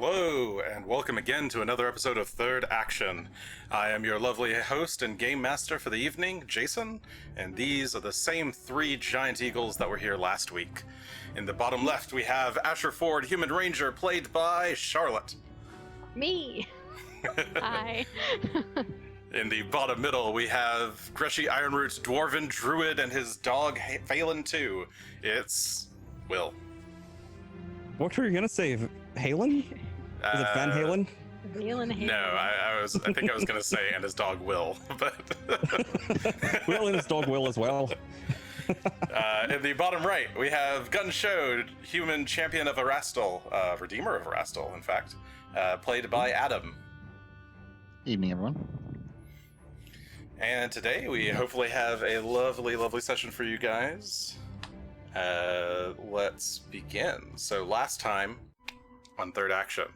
Hello, and welcome again to another episode of Third Action. I am your lovely host and game master for the evening, Jason, and these are the same three giant eagles that were here last week. In the bottom left, we have Asher Ford, Human Ranger, played by Charlotte. Me! Hi. In the bottom middle, we have Greshy, Ironroot, Dwarven Druid, and his dog, Phelan 2. It's Will. What were you gonna say? Halen? Is it Van Halen? No, I think I was gonna say, and his dog Will, but Will and his dog Will as well. In the bottom right, we have Gunn, Shough, human champion of Erastil, redeemer of Erastil, in fact, played by Adam. Evening, everyone. And today we hopefully have a lovely, lovely session for you guys. Let's begin. So last time on Third Action,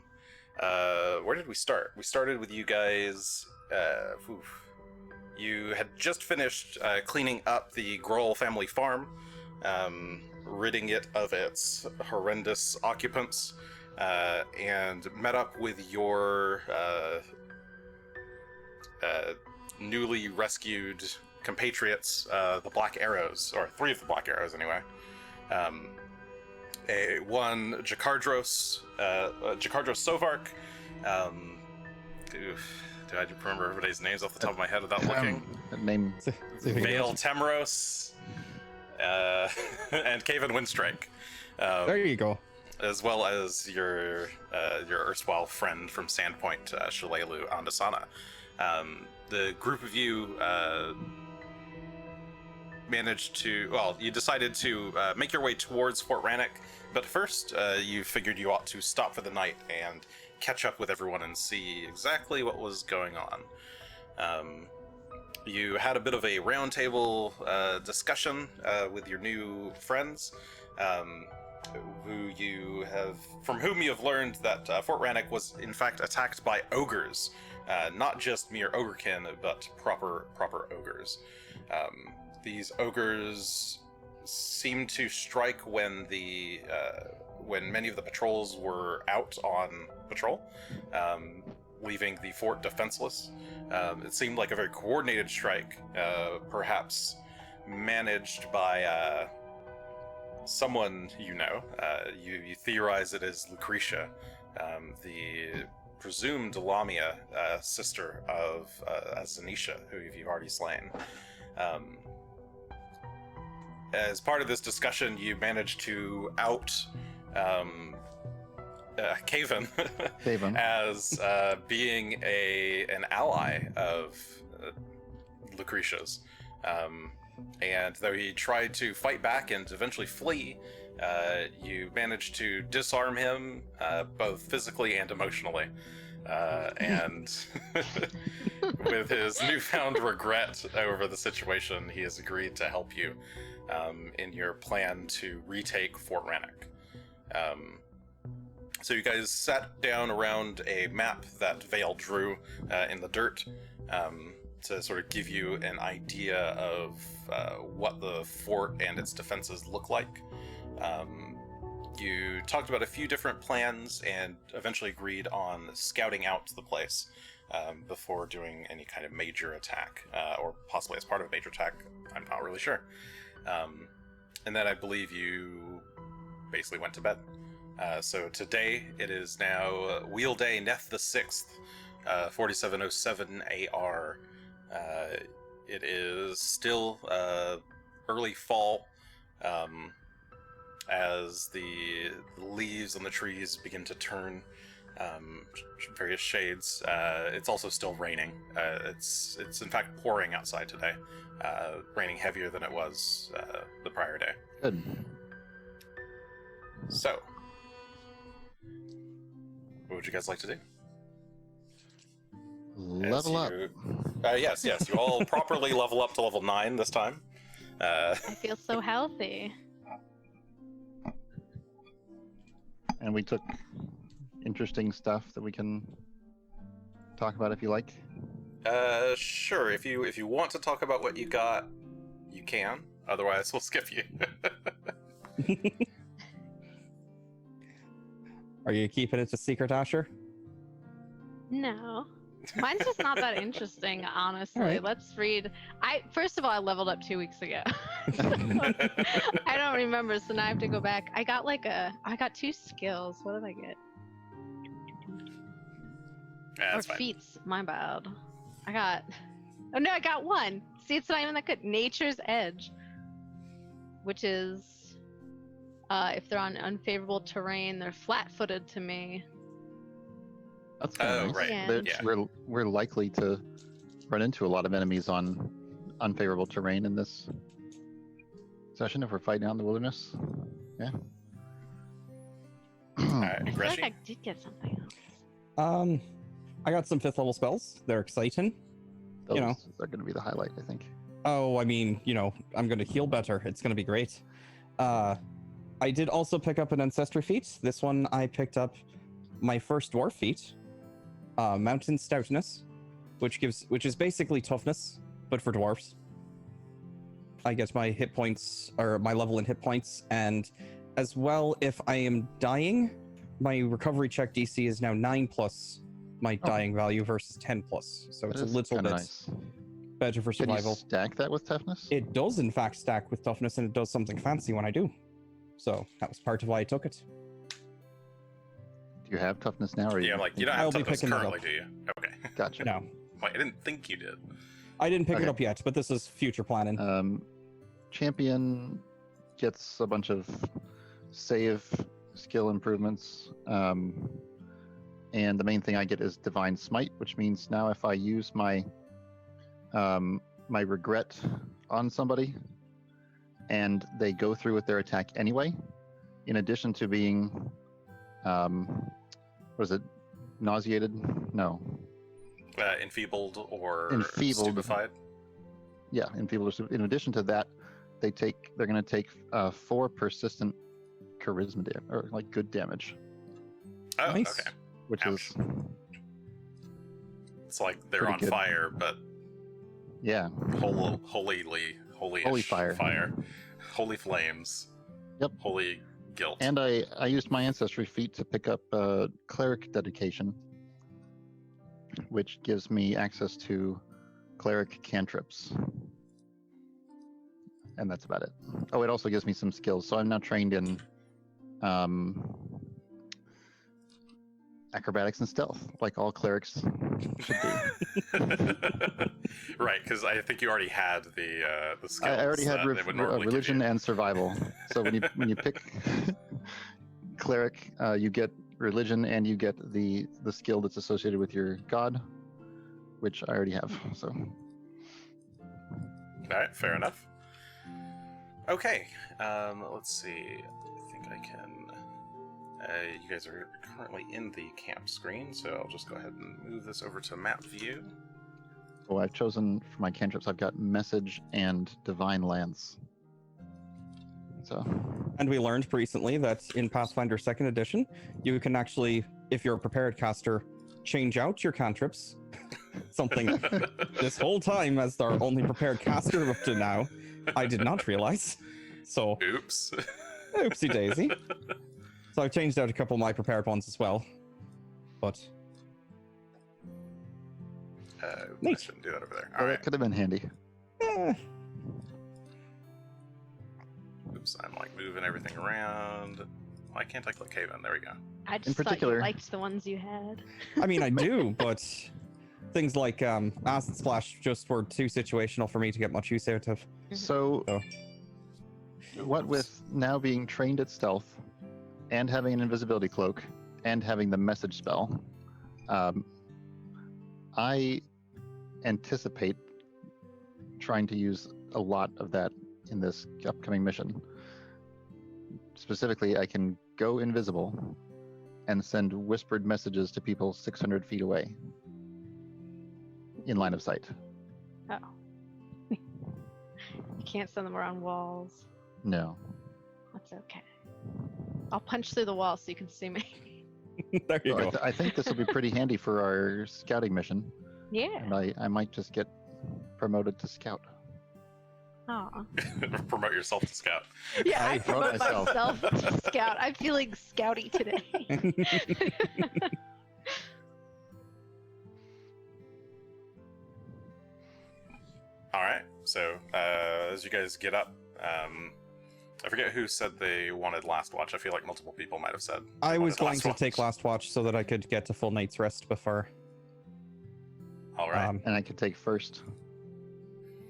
where did we start? We started with you guys. You had just finished cleaning up the Grohl family farm, ridding it of its horrendous occupants, and met up with your newly rescued compatriots, the Black Arrows, or three of the Black Arrows anyway. One Jakardros Sovark. Do I remember everybody's names off the top of my head without looking? Name Vale Temros, and Caven Windstrike. There you go. As well as your erstwhile friend from Sandpoint, Shalelu Andasana. The group of you you decided to make your way towards Fort Rannick, but first you figured you ought to stop for the night and catch up with everyone and see exactly what was going on. You had a bit of a roundtable discussion with your new friends, from whom you have learned that Fort Rannick was in fact attacked by ogres, not just mere ogrekin, but proper ogres. These ogres seemed to strike when many of the patrols were out on patrol, leaving the fort defenseless. It seemed like a very coordinated strike, perhaps managed by someone you know. You theorize it is Lucretia, the presumed Lamia, sister of Zanisha, who you've already slain. As part of this discussion, you managed to out Caven as being an ally of Lucretia's. And though he tried to fight back and eventually flee, you managed to disarm him both physically and emotionally. And with his newfound regret over the situation, he has agreed to help you in your plan to retake Fort Rannick. So you guys sat down around a map that Vale drew in the dirt to sort of give you an idea of what the fort and its defenses look like. You talked about a few different plans and eventually agreed on scouting out the place before doing any kind of major attack, or possibly as part of a major attack. I'm not really sure. And then I believe you basically went to bed. So today it is now Wheel Day, Neth the 6th, 4707 AR. It is still early fall, as the leaves on the trees begin to turn various shades. It's also still raining. It's in fact pouring outside today, raining heavier than it was the prior day. Good. So, what would you guys like to do? Level up. Yes, you all properly level up to level 9 this time. I feel so healthy. And we took interesting stuff that we can talk about if you like. Sure. If you want to talk about what you got, you can. Otherwise, we'll skip you. Are you keeping it a secret, Asher? No. Mine's just not that interesting, honestly. All right. Let's read. First of all, I leveled up 2 weeks ago. I don't remember, so now I have to go back. I got I got 2 skills. What did I get? Yeah, Or that's fine. feats. My bad. Oh no, I got 1. See, it's not even that good. Nature's Edge, which is if they're on unfavorable terrain, they're flat-footed to me. That's kind of Oh, nice. right. Yeah. We're likely to run into a lot of enemies on unfavorable terrain in this session if we're fighting out in the wilderness. Yeah. Alright, I feel like Greshy? I did get something else. I got some 5th level spells. They're exciting. Those You know. are going to be the highlight, I think. Oh, I mean, I'm going to heal better. It's going to be great. I did also pick up an ancestry feat. This one I picked up my first dwarf feat, mountain stoutness, which is basically toughness, but for dwarves. I get my hit points, or my level in hit points, and as well, if I am dying, my recovery check DC is now 9+ my dying value versus 10+. So it's a little bit nice. better for Can you survival. stack that with toughness? It does, in fact, stack with toughness, and it does something fancy when I do. So that was part of why I took it. Do you have toughness now? Or Yeah, you like, you think- don't I'll have be toughness picking that currently, up. do you? Okay. Gotcha. No, Wait, I didn't think you did. I didn't pick it Okay. up yet, but this is future planning. Champion gets a bunch of save skill improvements. And the main thing I get is Divine Smite, which means now if I use my my regret on somebody and they go through with their attack anyway, in addition to being was it nauseated? No. Enfeebled or Enfeebled. stupefied? Yeah, enfeebled. In addition to that, they're going to take 4 persistent charisma damage, or like good damage, Oh, Nice. okay. which Ouch. is It's like they're Pretty on good. fire, but yeah. holy fire. Holy flames. Yep. Holy guilt. And I used my ancestry feat to pick up cleric dedication, which gives me access to cleric cantrips. And that's about it. Oh, it also gives me some skills. So I'm now trained in acrobatics and stealth, like all clerics should be. Right, because I think you already had the skills. I already had that they would normally give religion you. and survival. So when you pick cleric, you get religion and you get the skill that's associated with your god, which I already have. So All right, fair enough. Okay, let's see. I think I can. You guys are currently in the camp screen, so I'll just go ahead and move this over to map view. oh, I've chosen for my cantrips. I've got message and divine lance. So And we learned recently that in Pathfinder 2nd edition, you can actually, if you're a prepared caster, change out your cantrips. Something this whole time, as our only prepared caster up to now, I did not realize. So, Oops. oopsie daisy. So I've changed out a couple of my prepared ones as well. But I Neat. shouldn't do that over there. well, All that right. could have been handy. Oops, I'm like moving everything around. Why can't I click Haven? There we go. I just particular- thought you liked the ones you had. I mean, I do, but things like Acid Splash just were too situational for me to get much use out of. So, Oh. what with now being trained at stealth, and having an invisibility cloak, and having the message spell, I anticipate trying to use a lot of that in this upcoming mission. Specifically, I can go invisible and send whispered messages to people 600 feet away in line of sight. Oh. You can't send them around walls. No. That's okay. I'll punch through the wall so you can see me. There you So go. I think this will be pretty handy for our scouting mission, Yeah. and I might just get promoted to scout. Aw. Promote yourself to scout. Yeah, I I promote promote myself. myself to scout. I'm feeling scouty today. All right. So as you guys get up, I forget who said they wanted last watch. I feel like multiple people might have said. they I was wanted going last to watch. take last watch so that I could get to full night's rest before. All right. And I could take first.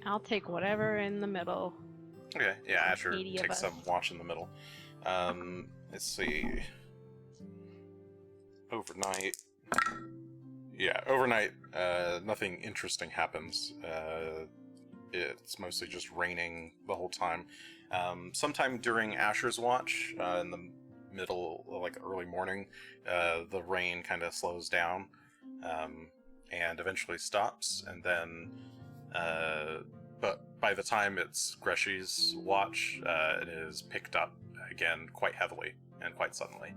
I'll take whatever in the middle. Okay. Yeah, Asher 80 of takes some us. watch in the middle. Let's see. Overnight. Yeah, overnight. Nothing interesting happens. It's mostly just raining the whole time. Sometime during Asher's watch, in the middle, like early morning, the rain kind of slows down, and eventually stops, and then, but by the time it's Greshy's watch, it is picked up again quite heavily and quite suddenly.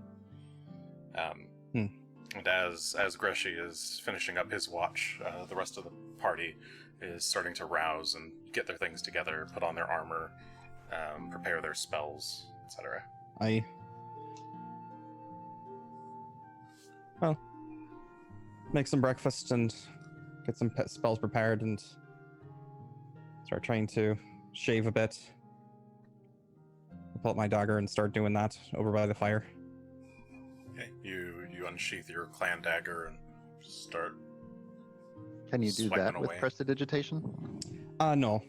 And as Greshy is finishing up his watch, the rest of the party is starting to rouse and get their things together, put on their armor, prepare their spells, etc. Well, make some breakfast and get some spells prepared and start trying to shave a bit. I'll pull out my dagger and start doing that over by the fire. Okay, you unsheath your clan dagger and start. Can you do Swiping that with away. prestidigitation? No.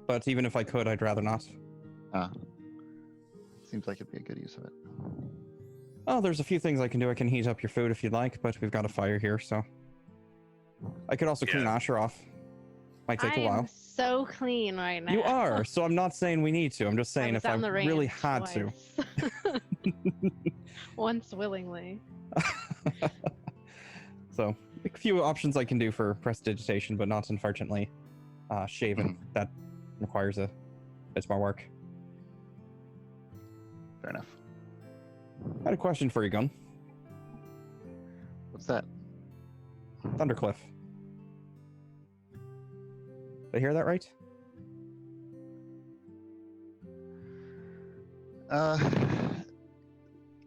But even if I could, I'd rather not. Seems like it'd be a good use of it. Oh, there's a few things I can do. I can heat up your food if you'd like, but we've got a fire here, so. I could also clean Yeah. Asher off. Might take I a while. am so clean right now. You are, so I'm not saying we need to. I'm just saying was if I on the really ranch had to. twice. Once willingly. So, a few options I can do for prestidigitation, but not unfortunately shaving. That requires a bit more work. Fair enough. I had a question for you, Gunn. What's that? Thundercliff. Did I hear that right?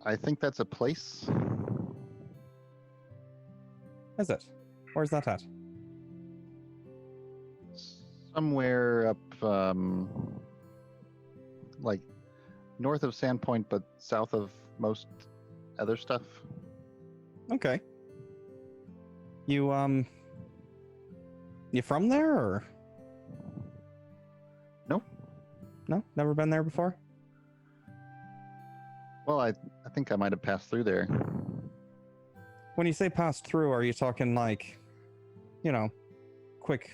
I think that's a place. Is it? Where's that at? Somewhere up, like north of Sandpoint, but south of most other stuff. Okay. You from there or? Nope. No, never been there before. Well, I think I might have passed through there. When you say passed through, are you talking like, you know, quick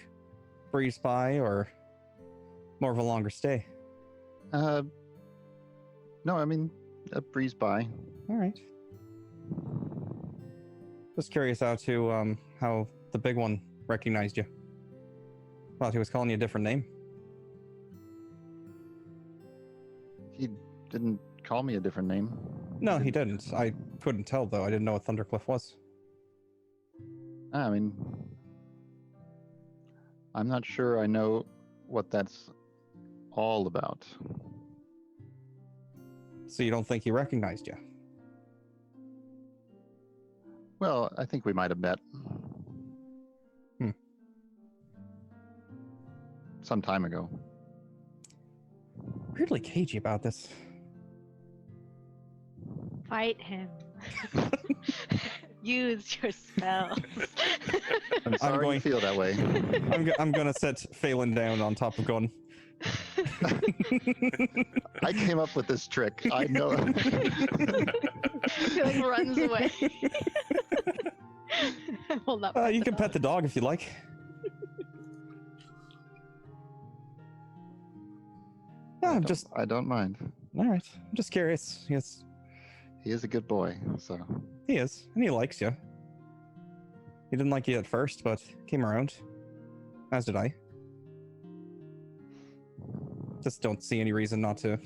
breeze by or more of a longer stay? No, I mean a breeze by. All right. Just curious how the big one recognized you. Thought he was calling you a different name. He didn't call me a different name. No, he didn't. I couldn't tell though. I didn't know what Thundercliff was. I mean, I'm not sure I know what that's all about. So you don't think he recognized you? Well, I think we might have met. Some time ago. Weirdly cagey about this. Fight him. Use your spells. I'm sorry going- you feel that way. I'm gonna set Phelan down on top of Gunn. I came up with this trick. I know. He like runs away. Will not You the can dog. pet the dog if you like. Yeah, I'm just I don't mind. all right. I'm just curious. Yes, He is a good boy, so he is, and he likes you. He didn't like you at first, but came around. As did I. Just don't see any reason not to,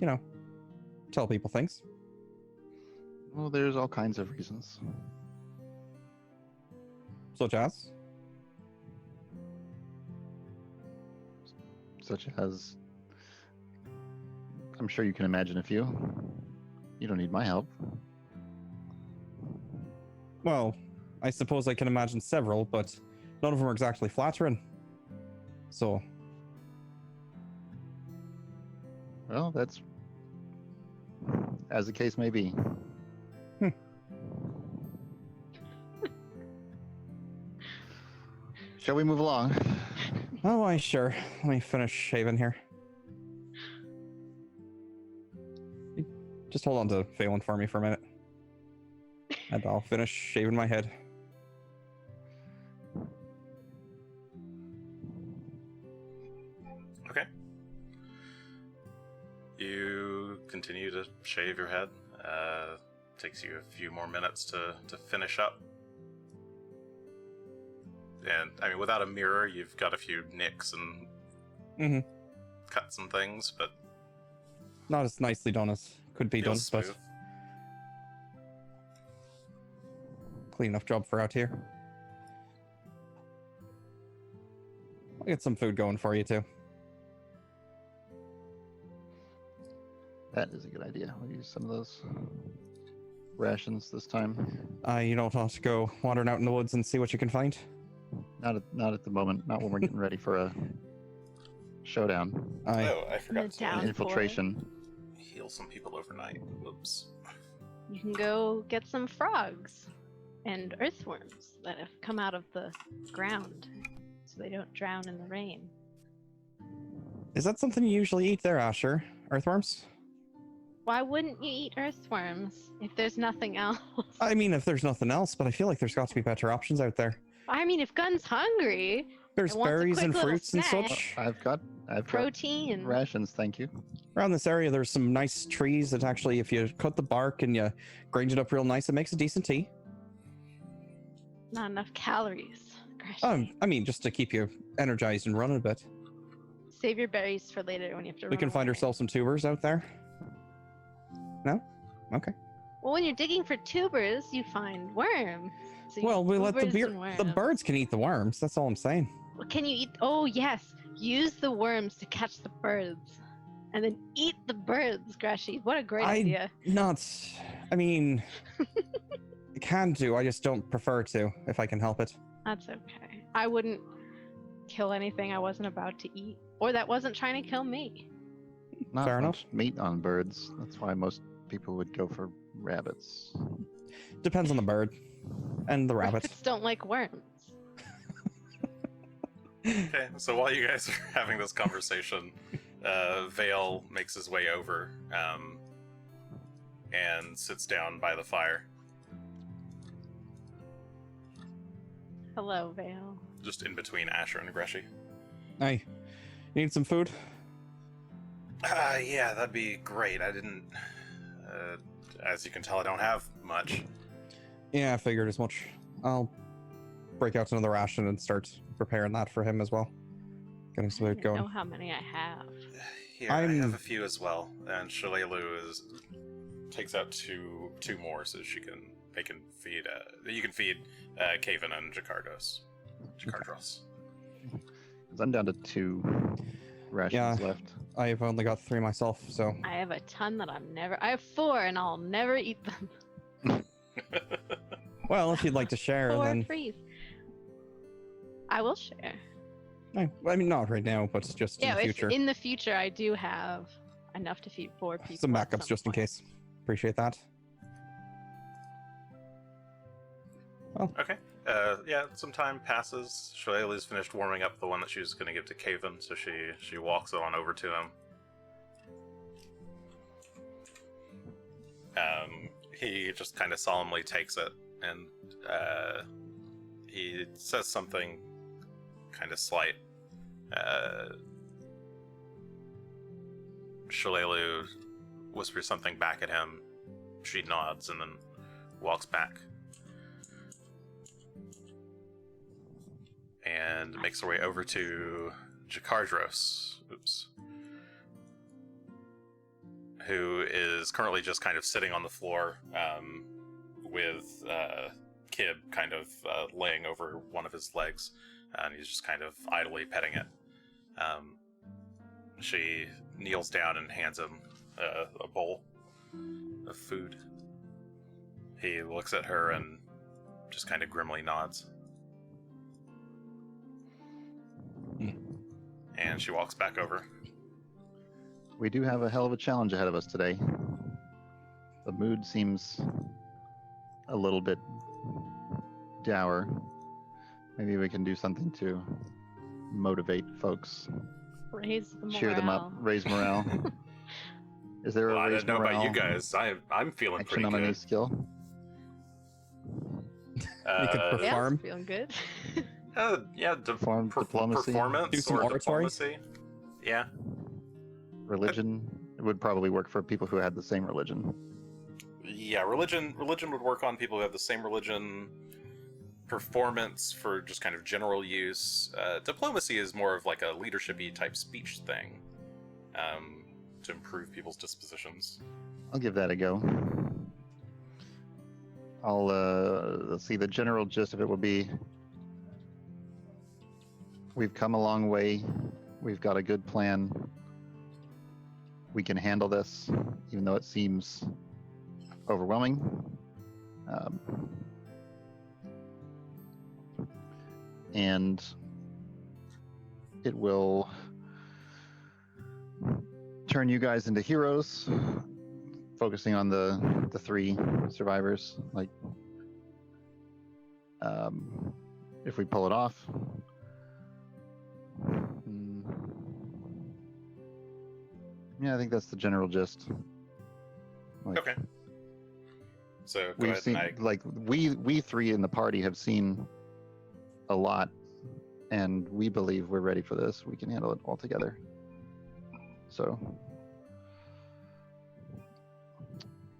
tell people things. well, there's all kinds of reasons. Such as? Such as I'm sure you can imagine a few. You don't need my help. Well, I suppose I can imagine several, but none of them are exactly flattering. So, Well, that's as the case may be. Shall we move along? oh, I sure. Let me finish shaving here. Just hold on to Phelan for me for a minute. And I'll finish shaving my head. Okay. You continue to shave your head. Takes you a few more minutes to finish up. And, I mean, without a mirror, you've got a few nicks and cuts and things, but... Not as nicely done as could be done, feels but smooth. clean enough job for out here. I'll get some food going for you too. That is a good idea. We'll use some of those rations this time. You don't want to go wandering out in the woods and see what you can find? Not at the moment. Not when we're getting ready for a showdown. Oh, I forgot The to down- Infiltration. heal some people overnight. Whoops. You can go get some frogs and earthworms that have come out of the ground so they don't drown in the rain. Is that something you usually eat there, Asher? Earthworms? Why wouldn't you eat earthworms if there's nothing else? I mean, if there's nothing else, but I feel like there's got to be better options out there. I mean, if Gunn's hungry, There's It wants a berries quick and little fruits and snack. such. I've got protein. rations, thank you. Around this area, there's some nice trees that actually, if you cut the bark and you grind it up real nice, it makes a decent tea. Not enough calories. Greshy. I mean, just to keep you energized and running a bit. Save your berries for later when you have to We run can find away. ourselves some tubers out there. No? Okay. Well, when you're digging for tubers, you find worms. So you Well, we let the tubers and the worms. birds can eat the worms. That's all I'm saying. Well, can you eat? Oh yes, use the worms to catch the birds, and then eat the birds, Greshy. What a great idea! Not. I mean, I can do. I just don't prefer to if I can help it. That's okay. I wouldn't kill anything I wasn't about to eat, or that wasn't trying to kill me. Not Fair much meat on birds. That's why most people would go for rabbits. Depends on the bird and the rabbit. Rabbits don't like worms. Okay, so while you guys are having this conversation, Vale makes his way over and sits down by the fire. Hello, Vale. Just in between Asher and Greshy. Hey, you need some food? Yeah, that'd be great. I didn't... as you can tell, I don't have much. Yeah, I figured as much. I'll break out another ration and start preparing that for him as well. Getting some I food don't know going. how many I have. Here, I have a few as well. And Shalelu takes out two more so they can feed, you can feed Kaven and Jakardros. Jakardros. 'Cause I'm down to 2 rations left. I've only got 3 myself, so I have a ton that I have 4 and I'll never eat them. well, if you'd like to share, 4 then freeze. I will share. I mean, not right now, but just in Yeah, the if future. in the future I do have enough to feed 4 people. Some at backups some just in point. case. Appreciate that. Okay. Yeah, some time passes. Shalelu's finished warming up the one that she was going to give to Kaven, so she walks on over to him. He just kind of solemnly takes it, and he says something kind of slight. Shalelu whispers something back at him. She nods and then walks back. And makes her way over to Jakardros. Oops. Who is currently just kind of sitting on the floor with Kib kind of laying over one of his legs. And he's just kind of idly petting it. She kneels down and hands him a bowl of food. He looks at her and just kind of grimly nods. And she walks back over. We do have a hell of a challenge ahead of us today. The mood seems a little bit dour. Maybe we can do something to motivate folks, Raise the morale. cheer them up, raise morale. Is there Well, a I raise don't know morale about you guys. I'm feeling action pretty on a new good. skill? You could Yeah, perform. feeling good. Yeah, Diplomacy? performance Do some or oratory? diplomacy. Yeah. Religion? It would probably work for people who had the same religion. Yeah, religion would work on people who have the same religion. Performance for just kind of general use. Diplomacy is more of like a leadership-y type speech thing, to improve people's dispositions. I'll give that a go. Let's see, the general gist of it would be, we've come a long way, we've got a good plan, we can handle this, even though it seems overwhelming. And it will turn you guys into heroes, focusing on the three survivors. Like, if we pull it off, yeah, I think that's the general gist. Like, Okay. So go we've ahead seen, and like, we three in the party have seen a lot, and we believe we're ready for this. We can handle it all together. So,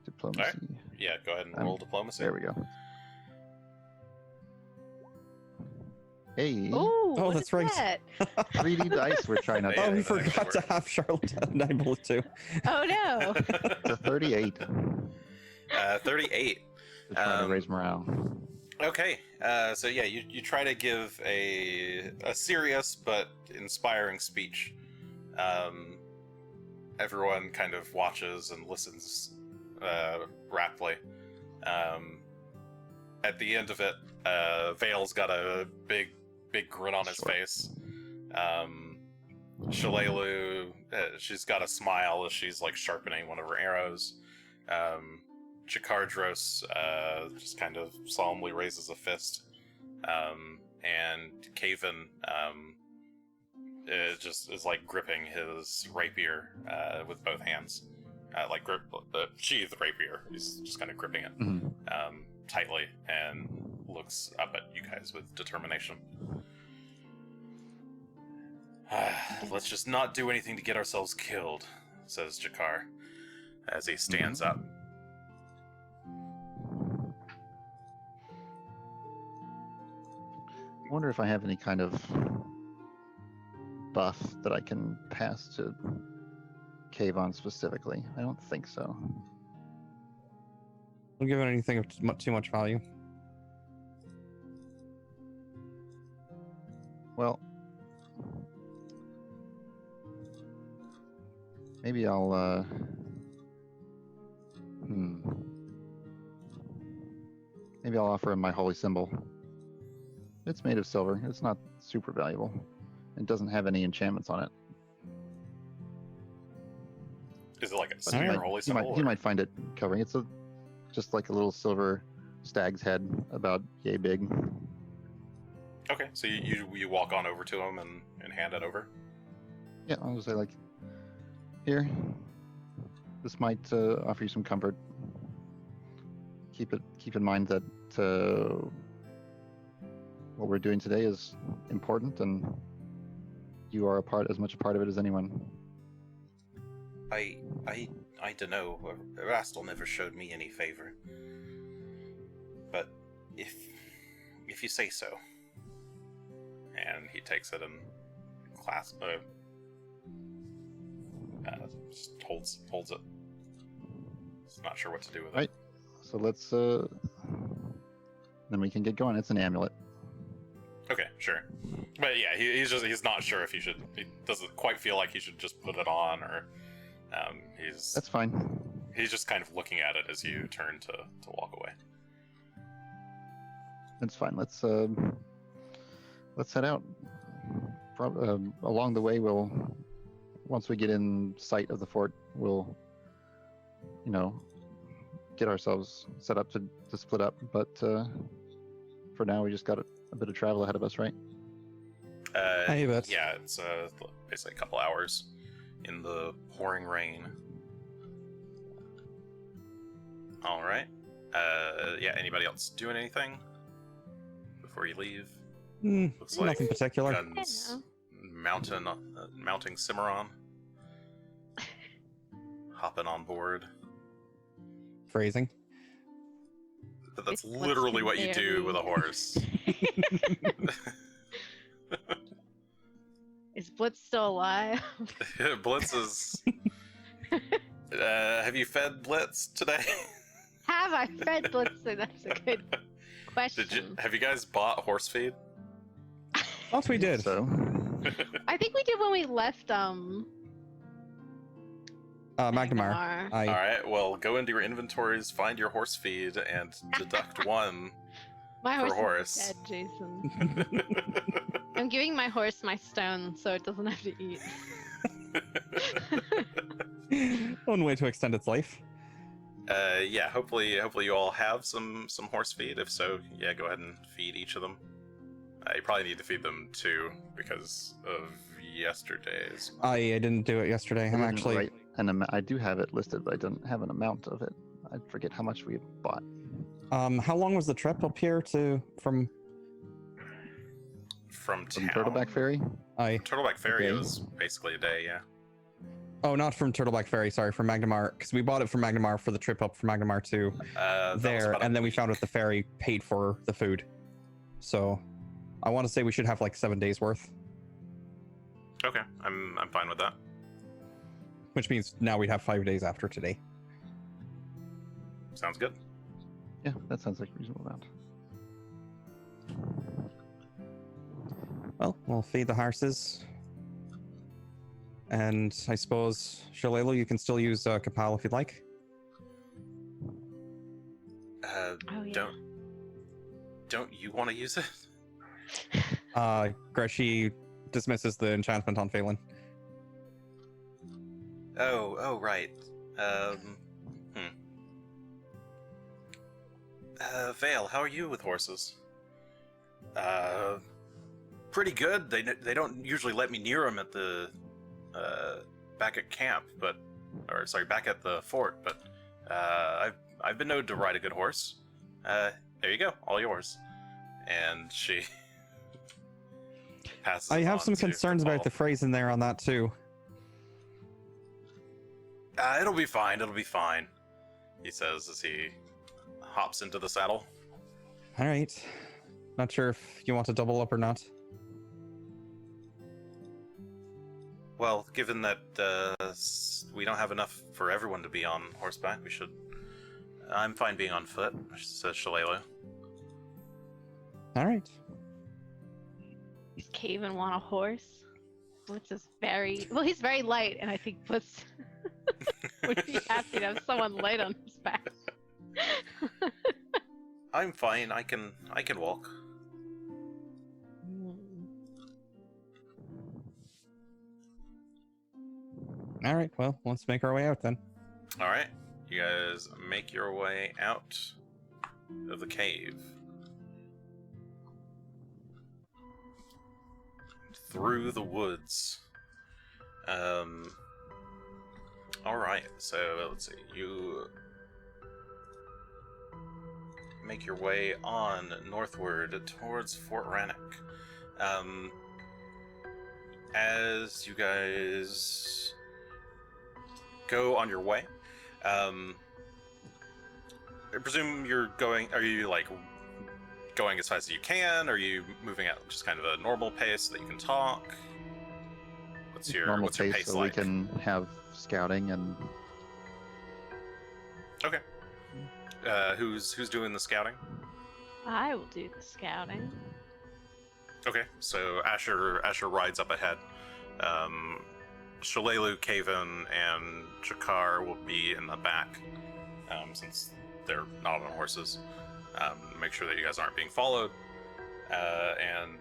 diplomacy. yeah, go ahead and roll diplomacy. There we go. Hey, Ooh, what that's is right. that? 3D dice we're trying out. Yeah, Oh, we that forgot actually to have Charlotte enable it too. Oh no. The 38. 38. We're trying to raise morale. Okay, so yeah, you try to give a serious but inspiring speech. Everyone kind of watches and listens raptly. At the end of it, Vale's got a big grin on his face. Shalelu, she's got a smile as she's like sharpening one of her arrows. Chikardros just kind of solemnly raises a fist, and Caven just is like gripping his rapier with both hands, like grip the sheathed rapier. He's just kind of gripping it tightly and looks up at you guys with determination. Let's just not do anything to get ourselves killed, says Jakar as he stands up. I wonder if I have any kind of buff that I can pass to Kayvon specifically. I don't think so. Don't give it anything of too much value. Well, maybe I'll maybe I'll offer him my holy symbol. It's made of silver. It's not super valuable. It doesn't have any enchantments on it. Is it like a But spear holy symbol? he might find it covering. It's just like a little silver stag's head, about yay big. Okay, so you walk on over to him and hand it over. Yeah, I'll just say like, here. This might offer you some comfort. Keep in mind that what we're doing today is important, and you are as much a part of it as anyone. I don't know. Rastal never showed me any favor. But if you say so. And he takes it and just holds it. He's not sure what to do with it. Right. So let's then we can get going. It's an amulet. Okay, sure. But yeah, he's not sure if he doesn't quite feel like he should just put it on or That's fine. He's just kind of looking at it as you turn to walk away. That's fine. Let's head out. Along the way, once we get in sight of the fort, we'll, get ourselves set up to split up. But for now, we just got a bit of travel ahead of us, right? I bet. Yeah, it's basically a couple hours in the pouring rain. All right. Yeah. Anybody else doing anything before you leave? Looks like Nothing particular. Gunn's mounting Cimarron, hopping on board. Phrasing. But that's It's literally what you do very- with a horse. Is Blitz still alive? Blitz is. Have you fed Blitz today? Have I fed Blitz? That's a good question. Have you guys bought horse feed? Once we did. So, I think we did when we left Magnemar. All right. Well, go into your inventories, find your horse feed, and deduct 1. My for horse horse. is dead, Jason. I'm giving my horse my stone so it doesn't have to eat. One way to extend its life. Yeah. Hopefully you all have some horse feed. If so, yeah, go ahead and feed each of them. You probably need to feed them 2 because of yesterday's. I didn't do it yesterday. I'm I didn't actually. write an amount. I do have it listed, but I don't have an amount of it. I forget how much we bought. How long was the trip up here from? From From town. Turtleback Ferry. Turtleback Ferry Okay. was basically a day, yeah. Oh, not from Turtleback Ferry. Sorry, from Magnemar, because we bought it from Magnemar for the trip up from Magnemar to That was there, about a and then we week. found out the ferry paid for the food. So, I want to say we should have like 7 days worth, Okay, I'm fine with that. which means now we'd have 5 days after today. Sounds good. Yeah, that sounds like a reasonable amount. Well, we'll feed the horses. And I suppose, Shalelu, you can still use Kapal if you'd like. Oh, yeah. Don't you want to use it? Greshy dismisses the enchantment on Phelan. Oh, right. Vale, how are you with horses? Pretty good. They don't usually let me near them at the back at camp, back at the fort. But I've been known to ride a good horse. There you go, all yours. And she passes. I it have on some to concerns about Kapal. the phrase in there on that too. It'll be fine. It'll be fine. He says as he hops into the saddle. All right. Not sure if you want to double up or not. Well, given that we don't have enough for everyone to be on horseback, we should. I'm fine being on foot, says Shalelu. All right. Does Caven want a horse? Blitz is he's very light, and I think Blitz would be happy to have someone light on his back. I'm fine. I can walk. All right. Well, let's make our way out then. All right, you guys make your way out of the cave. Through the woods. All right, so let's see. You make your way on northward towards Fort Rannick. As you guys go on your way, I presume you're going. Are you like going as fast as you can? Are you moving at just kind of a normal pace so that you can talk? What's your Normal what's your pace, pace so like? we can have scouting and Okay. Who's doing the scouting? I will do the scouting. Okay, so Asher rides up ahead, Shalelu, Kaven, and Jakar will be in the back, since they're not on horses. Make sure that you guys aren't being followed. And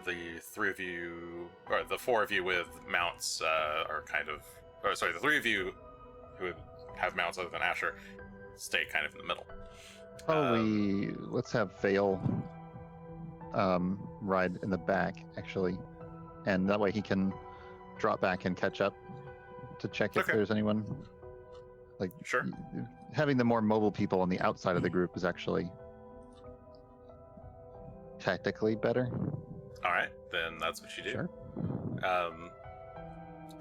the three of you, or the four of you with mounts, are kind of, the three of you who have mounts other than Asher stay kind of in the middle. Probably let's have Vale ride in the back, actually, and that way he can drop back and catch up to check if Okay. there's anyone. Like, Sure. having the more mobile people on the outside of the group is actually tactically better. All right, then that's what you do. Sure.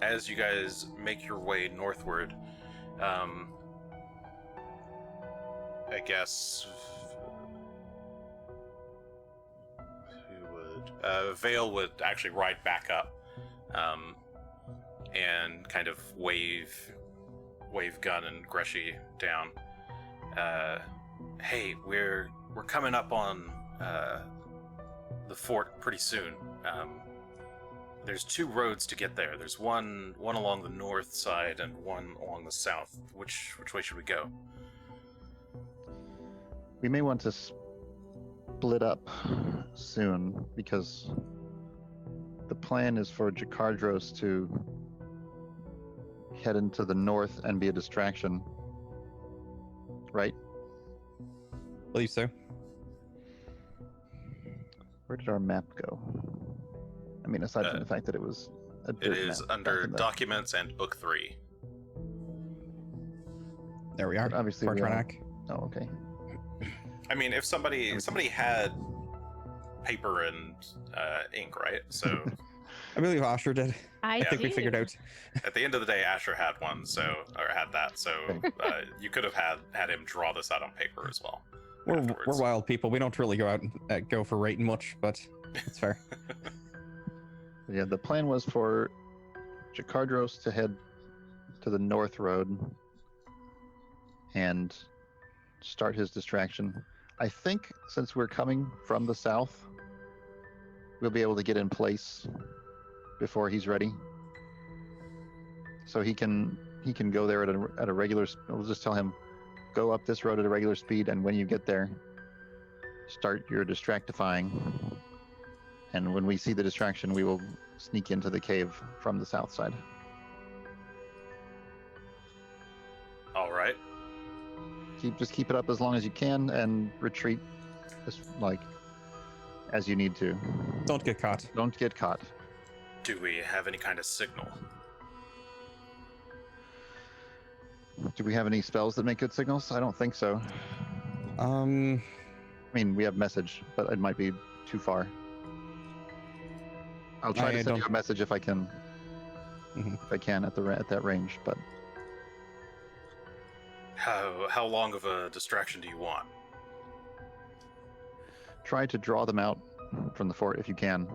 As you guys make your way northward, I guess who would Vale would actually ride back up, and kind of wave Gunn and Greshy down. Hey, we're coming up on the fort pretty soon. There's two roads to get there. There's one along the north side and one along the south. Which way should we go? We may want to split up soon, because the plan is for Jakardros to head into the north and be a distraction, right? Believe so. Where did our map go? I mean, aside from the fact that it was a It dirt is map back under in the- Documents and Book 3. There we are. But obviously Fort we all- Rannick. Oh, okay. I mean, if somebody had paper and ink, right? So I believe Asher did. I I think we do. figured out. at the end of the day, Asher had one, or had that. So you could have had him draw this out on paper as well. We're afterwards. wild people. We don't really go out and go for writing much, but it's fair. Yeah, the plan was for Jakardros to head to the north road and start his distraction. I think since we're coming from the south, we'll be able to get in place before he's ready. So he can go there at a regular. We'll just tell him, go up this road at a regular speed, and when you get there, start your distractifying. And when we see the distraction, we will sneak into the cave from the south side. All right. Just keep it up as long as you can, and retreat as you need to. Don't get caught. Don't get caught. Do we have any kind of signal? Do we have any spells that make good signals? I don't think so. I mean, we have message, but it might be too far. I'll try I to send you don't- a message if I can. Mhm. If I can at that range, but How long of a distraction do you want? try to draw them out from the fort if you can.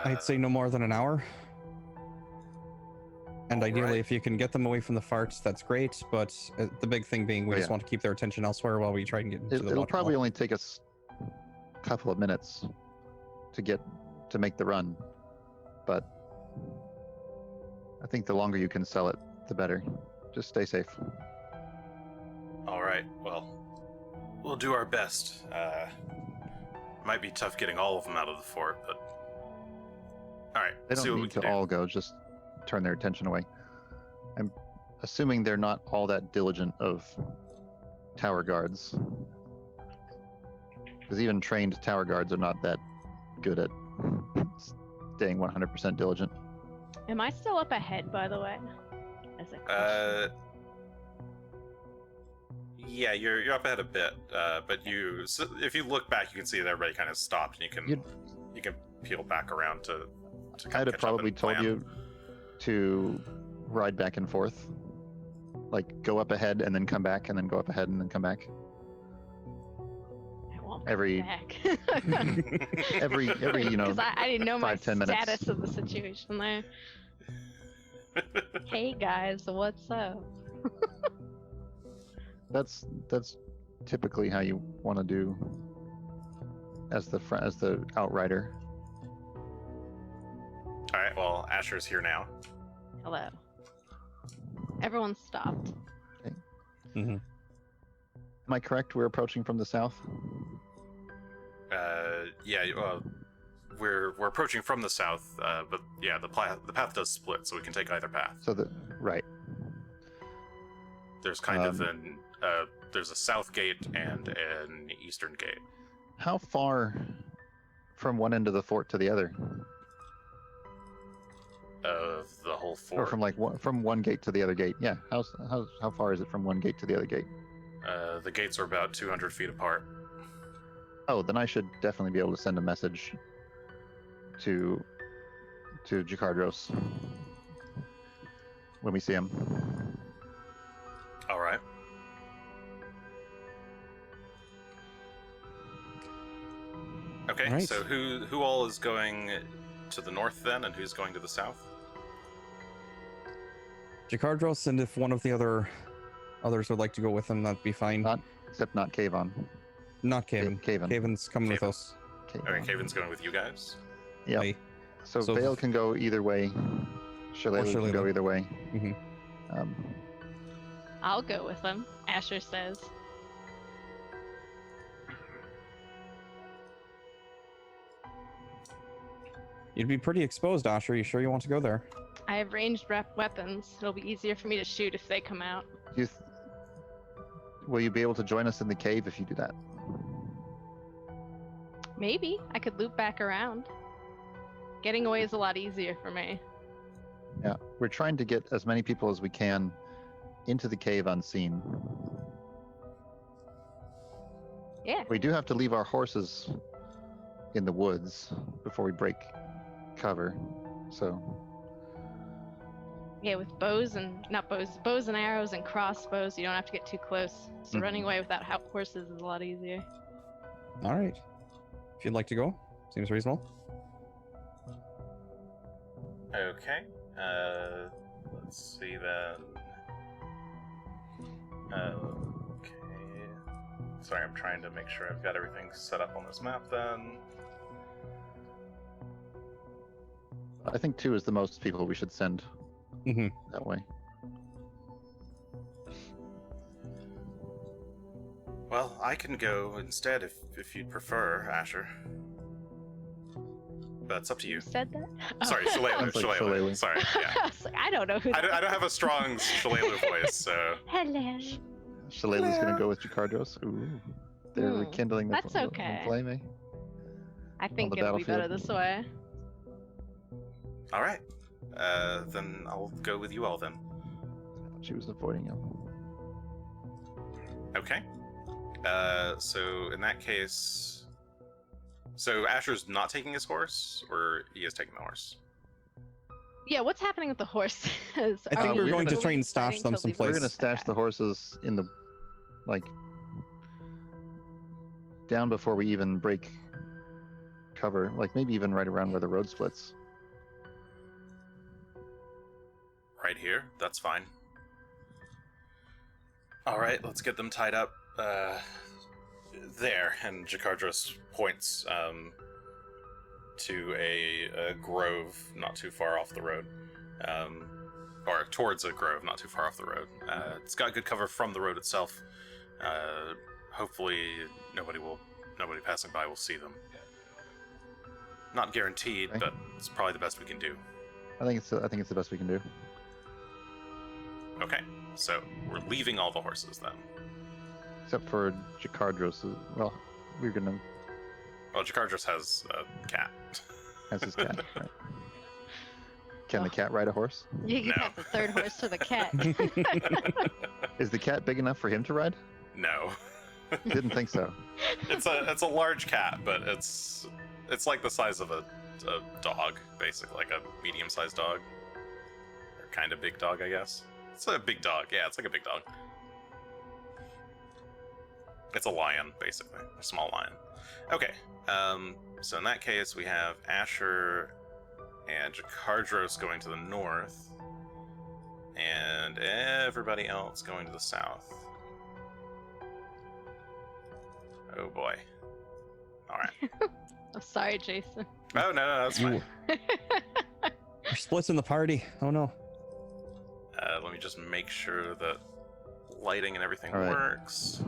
I'd say no more than an hour. And ideally, Alright. if you can get them away from the farts, that's great. But the big thing being, we Oh, just yeah. want to keep their attention elsewhere while we try and get into the It'll waterfall. probably only take us a couple of minutes to make the run, but I think the longer you can sell it, the better. Just stay safe. All right. Well, we'll do our best. Might be tough getting all of them out of the fort, but all right. They see don't what we need can to do. all go, just turn their attention away. I'm assuming they're not all that diligent of tower guards, because even trained tower guards are not that good at staying 100% diligent. Am I still up ahead, by the way? As a question. Yeah, you're up ahead a bit, but if you look back, you can see that everybody kind of stopped, and you can peel back around to kind I'd of have catch up probably and told plan. you to ride back and forth, like go up ahead and then come back, and then go up ahead and then come back. I won't every- back. Every Because I didn't know my 5-10 minutes. status of the situation there. Hey guys, what's up? That's typically how you want to do as the outrider. All right. Well, Asher's here now. Hello. Everyone stopped. Mm-hmm. Am I correct? We're approaching from the south. Yeah. We're approaching from the south, but yeah, the path does split, so we can take either path. So right. There's kind of there's a south gate and an eastern gate. How far from one end of the fort to the other? Of the whole Or fort. from one gate to the other gate? Yeah. How far is it from one gate to the other gate? The gates are about 200 feet apart. Oh, then I should definitely be able to send a message to Jakardros when we see him. All right. Okay. All right. So who all is going to the north then, and who's going to the south? Jakardros, and if one of the others would like to go with him, that'd be fine. Except not Kayvon. Not Kaven. Kaven. Kaven's coming with Kaven. us. Okay, Kaven's going with you guys. Yeah. Aye. So So- Vale can go either way. Shillelagh can go Shillelagh. either way. Mhm. I'll go with them, Asher says. You'd be pretty exposed, Asher. You sure you want to go there? I have ranged weapons. It'll be easier for me to shoot if they come out. Will you be able to join us in the cave if you do that? Maybe. I could loop back around. Getting away is a lot easier for me. Yeah. We're trying to get as many people as we can into the cave unseen. Yeah. We do have to leave our horses in the woods before we break cover. So Yeah, with bows and bows and arrows and crossbows, you don't have to get too close. So running away without horses is a lot easier. All right. If you'd like to go, seems reasonable. Okay. Let's see then. Okay. Sorry, I'm trying to make sure I've got everything set up on this map then. I think 2 is the most people we should send Mm-hmm. that way. Well, I can go instead if you'd prefer, Asher. But it's up to you. You said that? Oh. Sorry, Shillelagh. Sounds like Shillelagh. Shillelagh. Sorry, yeah. I was like, I don't know who I that don't have a strong Shillelagh voice, so... Hello. Shillelagh's gonna go with Jakardros. Ooh. They're Hmm, rekindling the, that's okay. the flame, eh? I think the it'll be better battlefield. this way. All right. Then I'll go with you all then. She was avoiding him. Okay. So in that case... So Asher's not taking his horse, or he is taking the horse? Yeah, what's happening with the horses? I think we're going to gonna- try and stash them We're someplace. gonna stash the horses in the, like, down before we even break cover. Like maybe even right around where the road splits. Right here? That's fine. Alright, let's get them tied up, there. And Jakardros points, to a grove not too far off the road. Or towards a grove not too far off the road. It's got good cover from the road itself. Hopefully nobody passing by will see them. Not guaranteed, Okay. but it's probably the best we can do. I think it's the best we can do. Okay, so we're leaving all the horses then. Except for Jakardros. Well, we're gonna Well, Jakardros has a cat. has his cat. Right. Can the cat ride a horse? You can No. have the third horse for the cat. Is the cat big enough for him to ride? No. Didn't think so. It's a large cat, but it's like the size of a dog, basically, like a medium-sized dog, or kind of big dog, I guess. It's a big dog. Yeah, it's like a big dog. It's a lion, basically, a small lion. Okay. So in that case, we have Asher and Jakardros going to the north, and everybody else going to the south. Oh boy. All right. I'm sorry, Jason. Oh no, that's fine. We're splitting the party. Oh no. Let me just make sure that lighting and everything All right. works.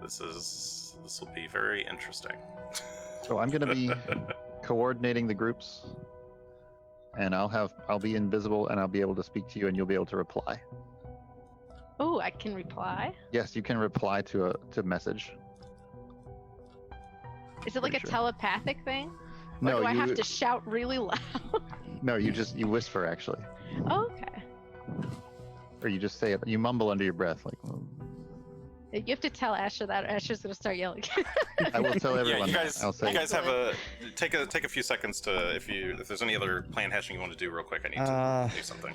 This will be very interesting. So I'm going to be coordinating the groups, and I'll be invisible, and I'll be able to speak to you, and you'll be able to reply. Oh, I can reply. Yes, you can reply to message. Is it like a Pretty sure. telepathic thing? Or No, do I you have to shout really loud? no, you whisper actually, Oh, okay. or you just say it. You mumble under your breath, like. You have to tell Asher that, or Asher's gonna start yelling. I will tell everyone. Yeah, you that. guys, I'll say. you guys have take a few seconds to if there's any other plan hatching you want to do real quick. I need to do something.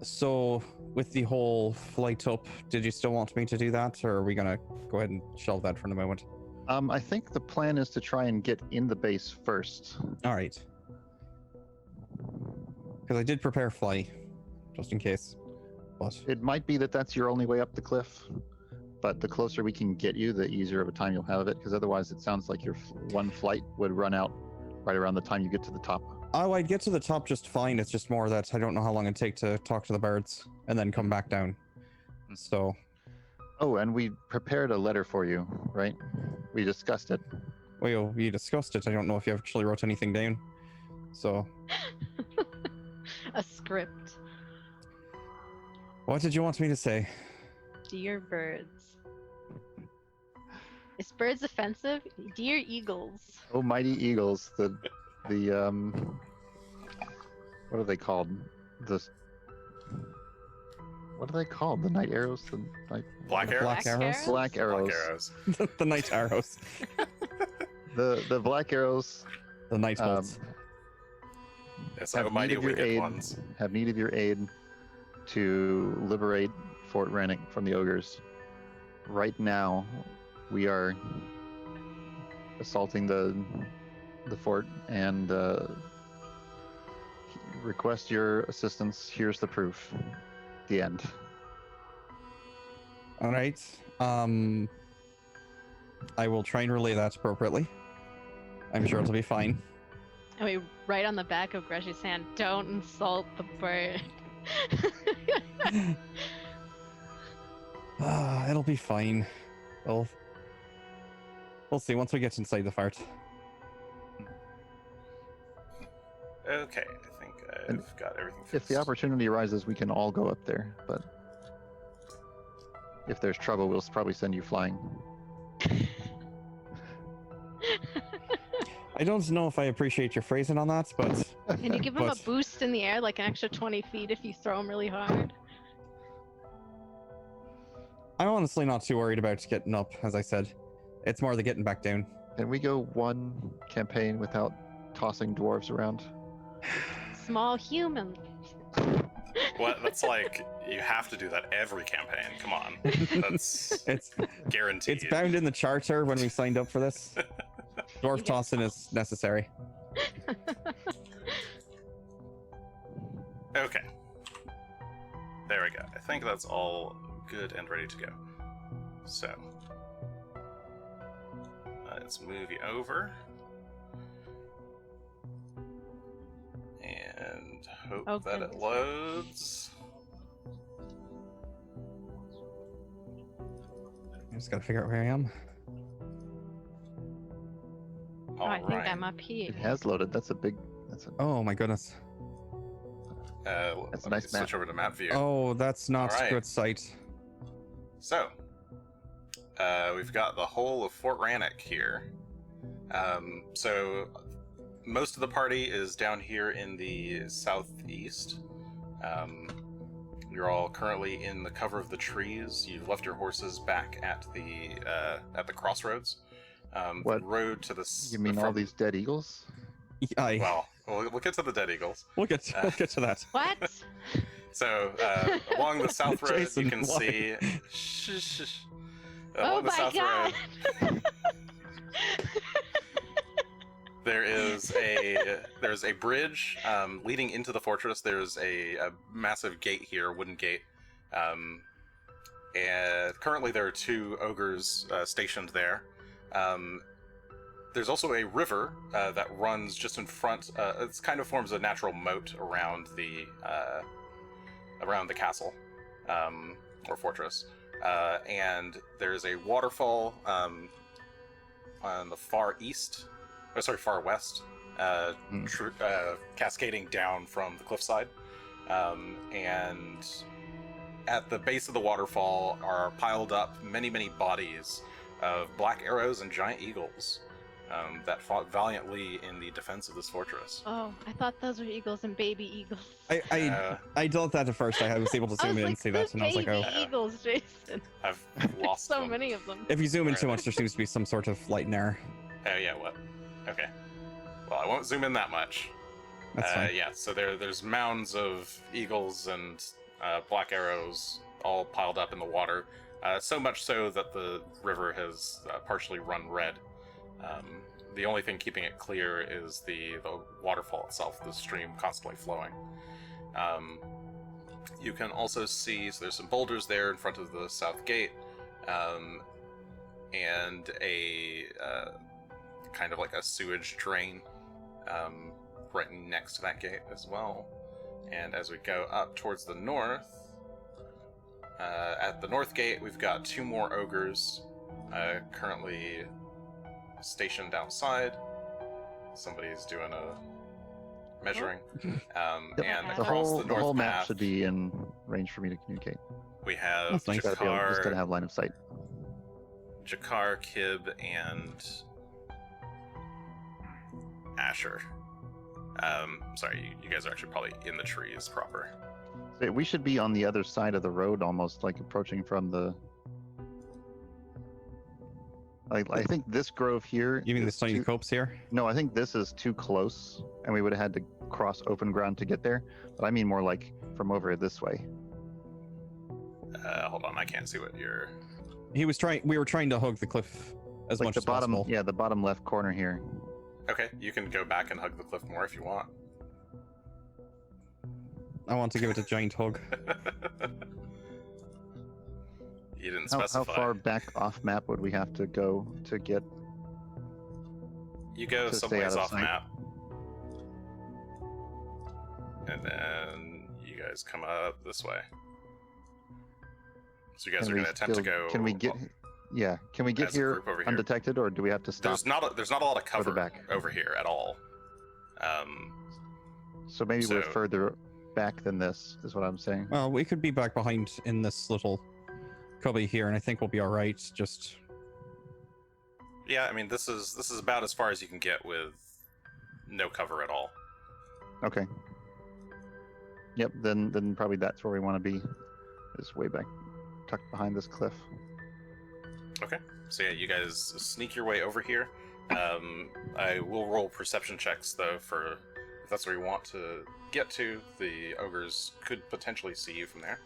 So with the whole flight up, did you still want me to do that, or are we gonna go ahead and shelve that for the moment? I think the plan is to try and get in the base first. All right. Because I did prepare fly, just in case. But It might be that that's your only way up the cliff, but the closer we can get you, the easier of a time you'll have of it. Because otherwise, it sounds like your one flight would run out right around the time you get to the top. oh, I'd get to the top just fine. It's just more that I don't know how long it'd take to talk to the birds and then come back down. So Oh, and we prepared a letter for you, right? We discussed it. we discussed it. I don't know if you actually wrote anything down. So A script. what did you want me to say? Dear birds. Is birds offensive? Dear eagles. Oh, mighty eagles! The what are they called? What are they called? The night arrows? The night Black arrows. Black arrows? black arrows. Black arrows. The night arrows. The black arrows The night bolts. Yes, have oh, mighty need of your wicked aid. ones. Have need of your aid to liberate Fort Rannick from the ogres. Right now, we are assaulting the fort and request your assistance. Here's the proof. The end. All right. I will try and relay that appropriately. I'm sure it'll be fine. And we write on the back of Greshy's hand, don't insult the bird. It'll be fine. We'll see once we get inside the fort. Okay, I think I've got everything fixed. If the opportunity arises, we can all go up there. But if there's trouble, we'll probably send you flying. I don't know if I appreciate your phrasing on that, but Can you give him a But- boost in the air, like an extra 20 feet if you throw him really hard? I'm honestly not too worried about getting up, as I said. It's more the getting back down. Can we go one campaign without tossing dwarves around? Small human. What? That's like you have to do that every campaign. Come on, that's It's guaranteed. it's bound in the charter when we signed up for this. Dwarf tossing is necessary. Okay. There we go. I think that's all good and ready to go. So, let's move you over. And hope Oh, that it goodness. loads. I just gotta figure out where I am. Oh, I think I'm up here. It has loaded. That's a big. Oh my goodness. That's a Let me nice map. switch over to map view. Oh, that's not All right. good sight. So, we've got the whole of Fort Rannick here. So, most of the party is down here in the southeast. You're all currently in the cover of the trees. You've left your horses back at the crossroads. What? The road to the You mean all front- these dead eagles? Well, we'll get to the dead eagles. We'll get to that. What? So along the south road, Jason, you can why? see. Shh, shh, shh. Oh Along the my south god! road, there's a bridge leading into the fortress. There's a massive gate here, wooden gate. And currently there are 2 ogres stationed there. There's also a river that runs just in front. It kind of forms a natural moat around the castle or fortress. And there's a waterfall on the far west, cascading down from the cliffside. And at the base of the waterfall are piled up many, many bodies of black arrows and giant eagles that fought valiantly in the defense of this fortress. Oh, I thought those were eagles and baby eagles. I thought that at first. I was able to zoom in and see that, and I was like, oh. Baby eagles, Jason. I've lost So them. many of them. If you zoom in too much, there seems to be some sort of light and error. Oh yeah, what? Okay. Well, I won't zoom in that much. That's fine. Yeah, so there's mounds of eagles and black arrows all piled up in the water. So much so that the river has partially run red. The only thing keeping it clear is the waterfall itself, the stream constantly flowing. You can also see, so there's some boulders there in front of the south gate, and a kind of like a sewage drain right next to that gate as well. And as we go up towards the north, at the north gate, we've got 2 more ogres currently stationed outside. Somebody's doing a measuring. Yep. And The across the The north whole map path, should be in range for me to communicate. we have That's nice. Just gotta have line of sight. Jakar, Kib, and Asher. Sorry, you guys are actually probably in the trees proper. So we should be on the other side of the road, almost like approaching from the. I think this grove here. You mean the is stony too- copse here? No, I think this is too close, and we would have had to cross open ground to get there. But I mean more like from over this way. Hold on, I can't see what you're... We were trying to hug the cliff as Like much the as bottom, possible. yeah, the bottom left corner here. Okay, you can go back and hug the cliff more if you want. I want to give it a giant hug. You didn't How specify. far back off map would we have to go to get? You go to some stay ways out of off sight? map. And then you guys come up this way. So you guys Can are we going to attempt to still- go... Can we get? Yeah, can we get as a here group over here. undetected, or do we have to stop? There's not a lot of cover back. over here at all. So maybe we're so- further back than this, is what I'm saying. Well, we could be back behind in this little cubby here, and I think we'll be all right. Just Yeah, I mean, this is about as far as you can get with no cover at all. Okay. Yep. Then probably that's where we want to be, is way back, tucked behind this cliff. Okay, so yeah, you guys sneak your way over here. I will roll perception checks though, for if that's where you want to get to. The ogres could potentially see you from there.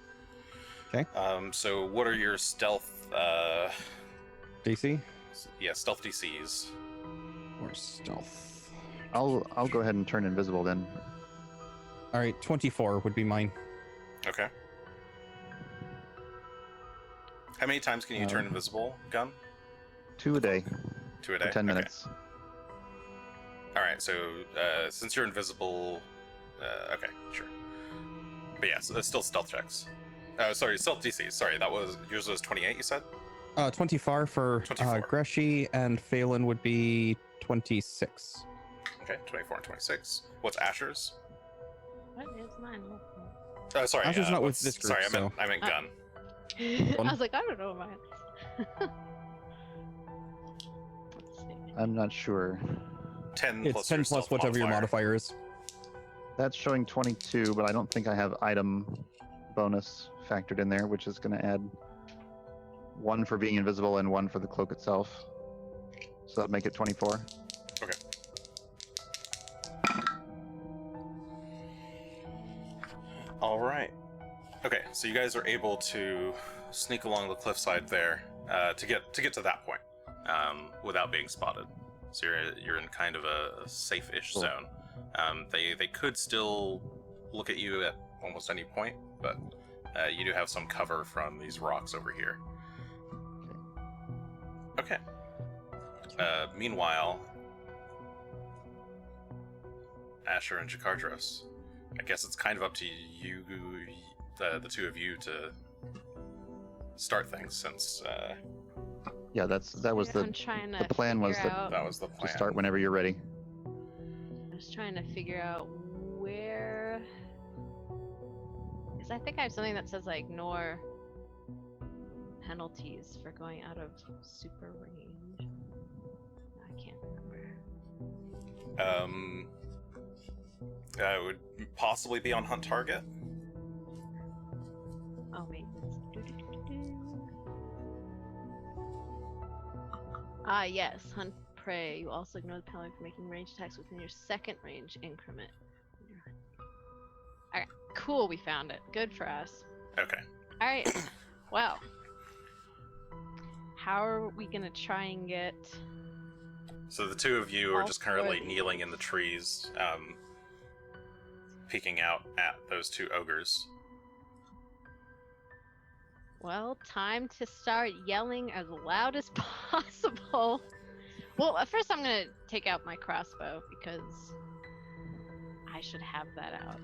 Okay. So what are your stealth? DC Yeah, stealth DCs. or stealth. I'll go ahead and turn invisible then. All right, 24 would be mine. Okay. How many times can you turn invisible, Gunn? 2 a day 2 a day. for 10 Okay. minutes. All right, so since you're invisible, okay, sure. But yeah, so it's still stealth checks. Sorry, stealth DCs. Sorry, that was yours was 28. You said 24 for 24. Greshy, and Phelan would be 26. okay, 24 and 26. What's Asher's? What is mine? Sorry, Asher's not with what's- this group, Sorry, so- I meant Gunn. I was like, I don't know mine. Let's see. I'm not sure. 10 It's plus 10 your plus stealth whatever your modifier. modifier is. That's showing 22, but I don't think I have item bonus factored in there, which is going to add 1 for being invisible and 1 for the cloak itself. So that'd make it 24. Okay. All right. Okay, so you guys are able to sneak along the cliffside there to get to that point without being spotted. So you're in kind of a safe-ish Cool. zone. They could still look at you at almost any point, but you do have some cover from these rocks over here. Okay. Meanwhile, Asher and Jakardros. I guess it's kind of up to you, the two of you, to start things, since Yeah, that was I'm trying to plan was figure that- out- that was the to plan. start whenever you're ready. I'm just trying to figure out where. Because I think I have something that says like ignore penalties for going out of super range. I can't remember. It would possibly be on hunt target. Oh, maintenance. Ah, yes. Hunt prey. You also ignore the penalty for making range attacks within your second range increment. Alright, cool. We found it. Good for us. Okay. Alright. Well. How are we gonna try and get... So the two of you are All just currently four of kneeling in the trees, peeking out at those two ogres. Well, time to start yelling as loud as possible. Well, at first I'm gonna take out my crossbow because I should have that out.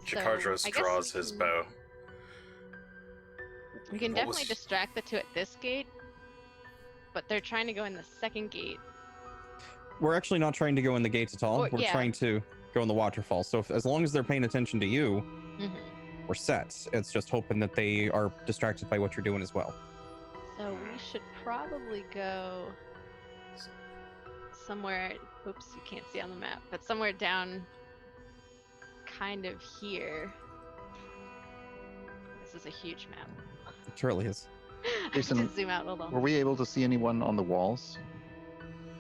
Jakardros I guess draws we his can- bow. We can What definitely was- distract the two at this gate, but they're trying to go in the second gate. We're actually not trying to go in the gates at all. Well, We're yeah. trying to go in the waterfall. So as long as they're paying attention to you, Mm-hmm. we're set. It's just hoping that they are distracted by what you're doing as well. So we should probably go somewhere. Oops, you can't see on the map, but somewhere down kind of here. This is a huge map. It really is. I Jason, have to zoom out. Hold on. Were we able to see anyone on the walls?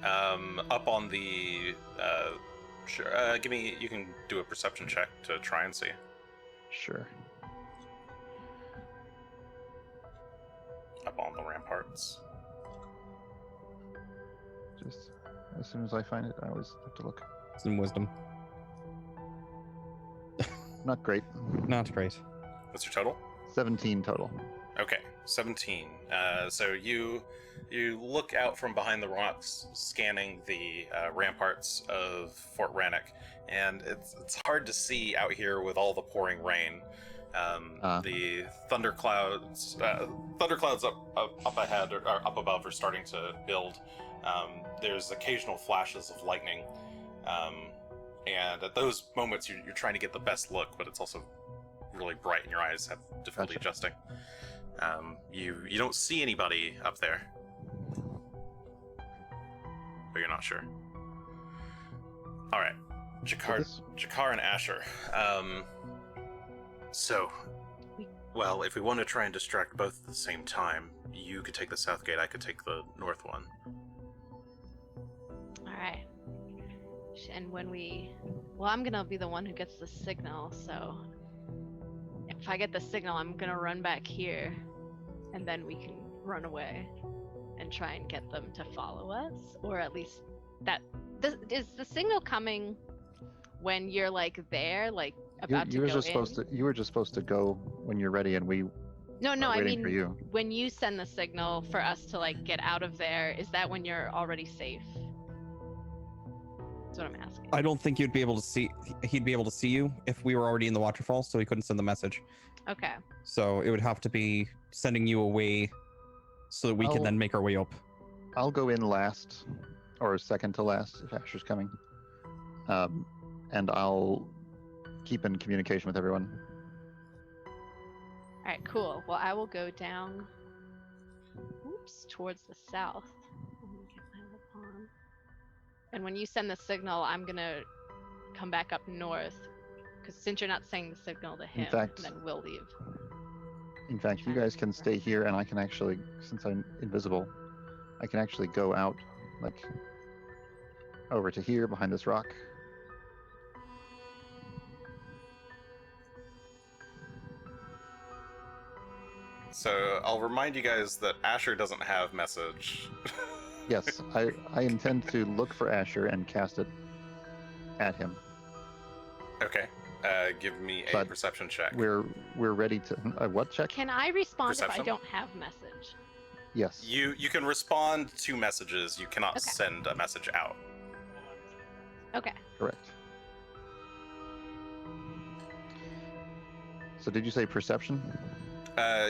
Up on the sure. You can do a perception check to try and see. Sure. Up on the ramparts. Just as soon as I find it, I always have to look. Some wisdom. Not great. Not great. What's your total? 17 total. Okay, 17. So you look out from behind the rocks, scanning the ramparts of Fort Rannick, and it's hard to see out here with all the pouring rain. The thunderclouds up ahead or up above are starting to build. There's occasional flashes of lightning, and at those moments you're trying to get the best look, but it's also really bright and your eyes have difficulty Gotcha. adjusting. You don't see anybody up there, but you're not sure. All right, Jakar and Asher. Well, if we want to try and distract both at the same time, you could take the south gate, I could take the north one. All right. And when well, I'm gonna be the one who gets the signal. So if I get the signal, I'm gonna run back here, and then we can run away and try and get them to follow us, or at least that. Is the signal coming when you're like there, like about You were to go just supposed in? to. You were just supposed to go when you're ready, and we No, are I waiting for mean you. when you send the signal for us to like get out of there. Is that when you're already safe? That's what I'm asking. I don't think he'd be able to see you if we were already in the waterfall, so he couldn't send the message. Okay. So it would have to be sending you away so that we can I'll- then make our way up. I'll go in last, or second to last, if Asher's coming. And I'll keep in communication with everyone. All right, cool. Well, I will go down. Oops, towards the south. Let me get my lip on. And when you send the signal, I'm gonna come back up north, because since you're not saying the signal to him, fact- then we'll leave. In fact, you guys can stay here, and I can actually, since I'm invisible, I can actually go out, like, over to here behind this rock. So I'll remind you guys that Asher doesn't have message. Yes, I intend to look for Asher and cast it at him. Okay. Give me a But perception check. We're ready to what check? Can I respond if I Perception? don't have message? Yes. You can respond to messages. You cannot Okay. send a message out. Okay. Correct. So did you say perception?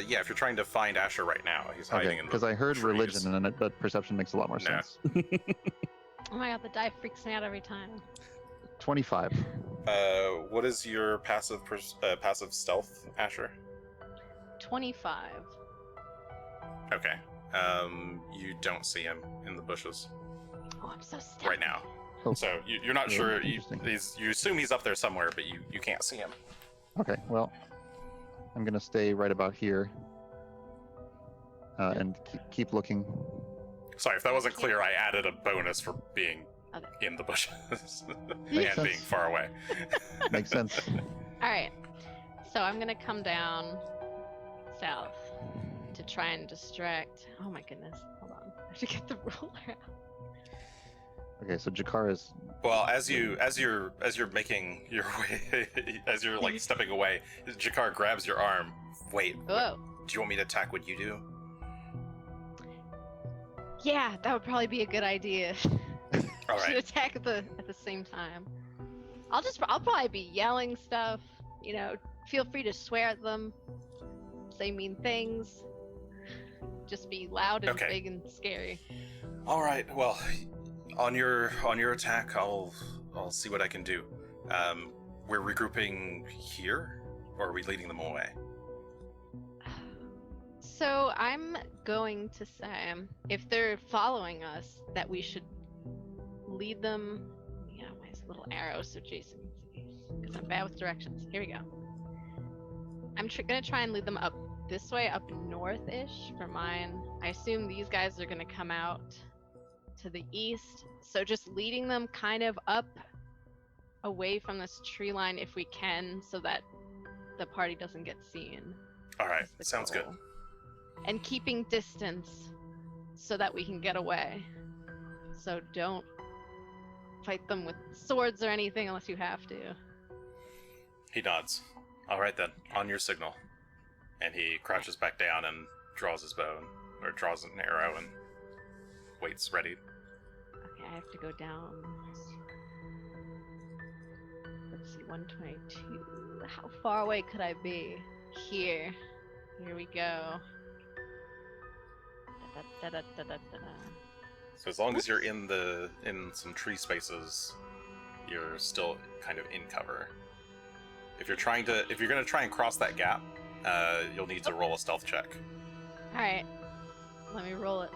Yeah, if you're trying to find Asher right now, he's hiding Okay, in the because I heard trees. religion in it, but perception makes a lot more No. sense. Oh my god, the die freaks me out every time. 25. What is your passive passive stealth, Asher? 25. Okay. You don't see him in the bushes Oh, I'm so stealthy. right now. Oh, So you're not yeah, sure. interesting. You assume he's up there somewhere, but you can't see him. Okay, well, I'm gonna stay right about here and keep looking. Sorry, if that wasn't clear, I added a bonus for being Okay. in the bushes and Makes being sense. far away. Makes sense. All right. So I'm gonna come down south to try and distract. Oh my goodness. Hold on. I have to get the ruler out. Okay, so Jakar is. Well, as you're making your way, as you're like stepping away, Jakar grabs your arm. Wait, Whoa. do you want me to attack what you do? Yeah, that would probably be a good idea. All Should right. attack at the same time. I'll probably be yelling stuff. You know, feel free to swear at them, say mean things. Just be loud and Okay. big and scary. All right. Well, on your attack, I'll see what I can do. We're regrouping here, or are we leading them away? So I'm going to say, if they're following us, that we should lead them. Yeah, my little arrow so Jason can see, because I'm bad with directions. Here we go. I'm gonna try and lead them up this way, up north-ish for mine. I assume these guys are gonna come out to the east, so just leading them kind of up away from this tree line if we can, so that the party doesn't get seen. All right. is the Sounds good. goal. And keeping distance so that we can get away. So don't fight them with swords or anything unless you have to. He nods. All right then. On your signal. And he crouches back down and draws his bow, or draws an arrow and waits ready. Okay, I have to go down. Let's see, 122. How far away could I be? Here. Here we go. Da-da-da-da-da-da-da. So as long as you're in some tree spaces, you're still kind of in cover. If you're gonna try and cross that gap, you'll need to roll a stealth check. Alright. Let me roll it.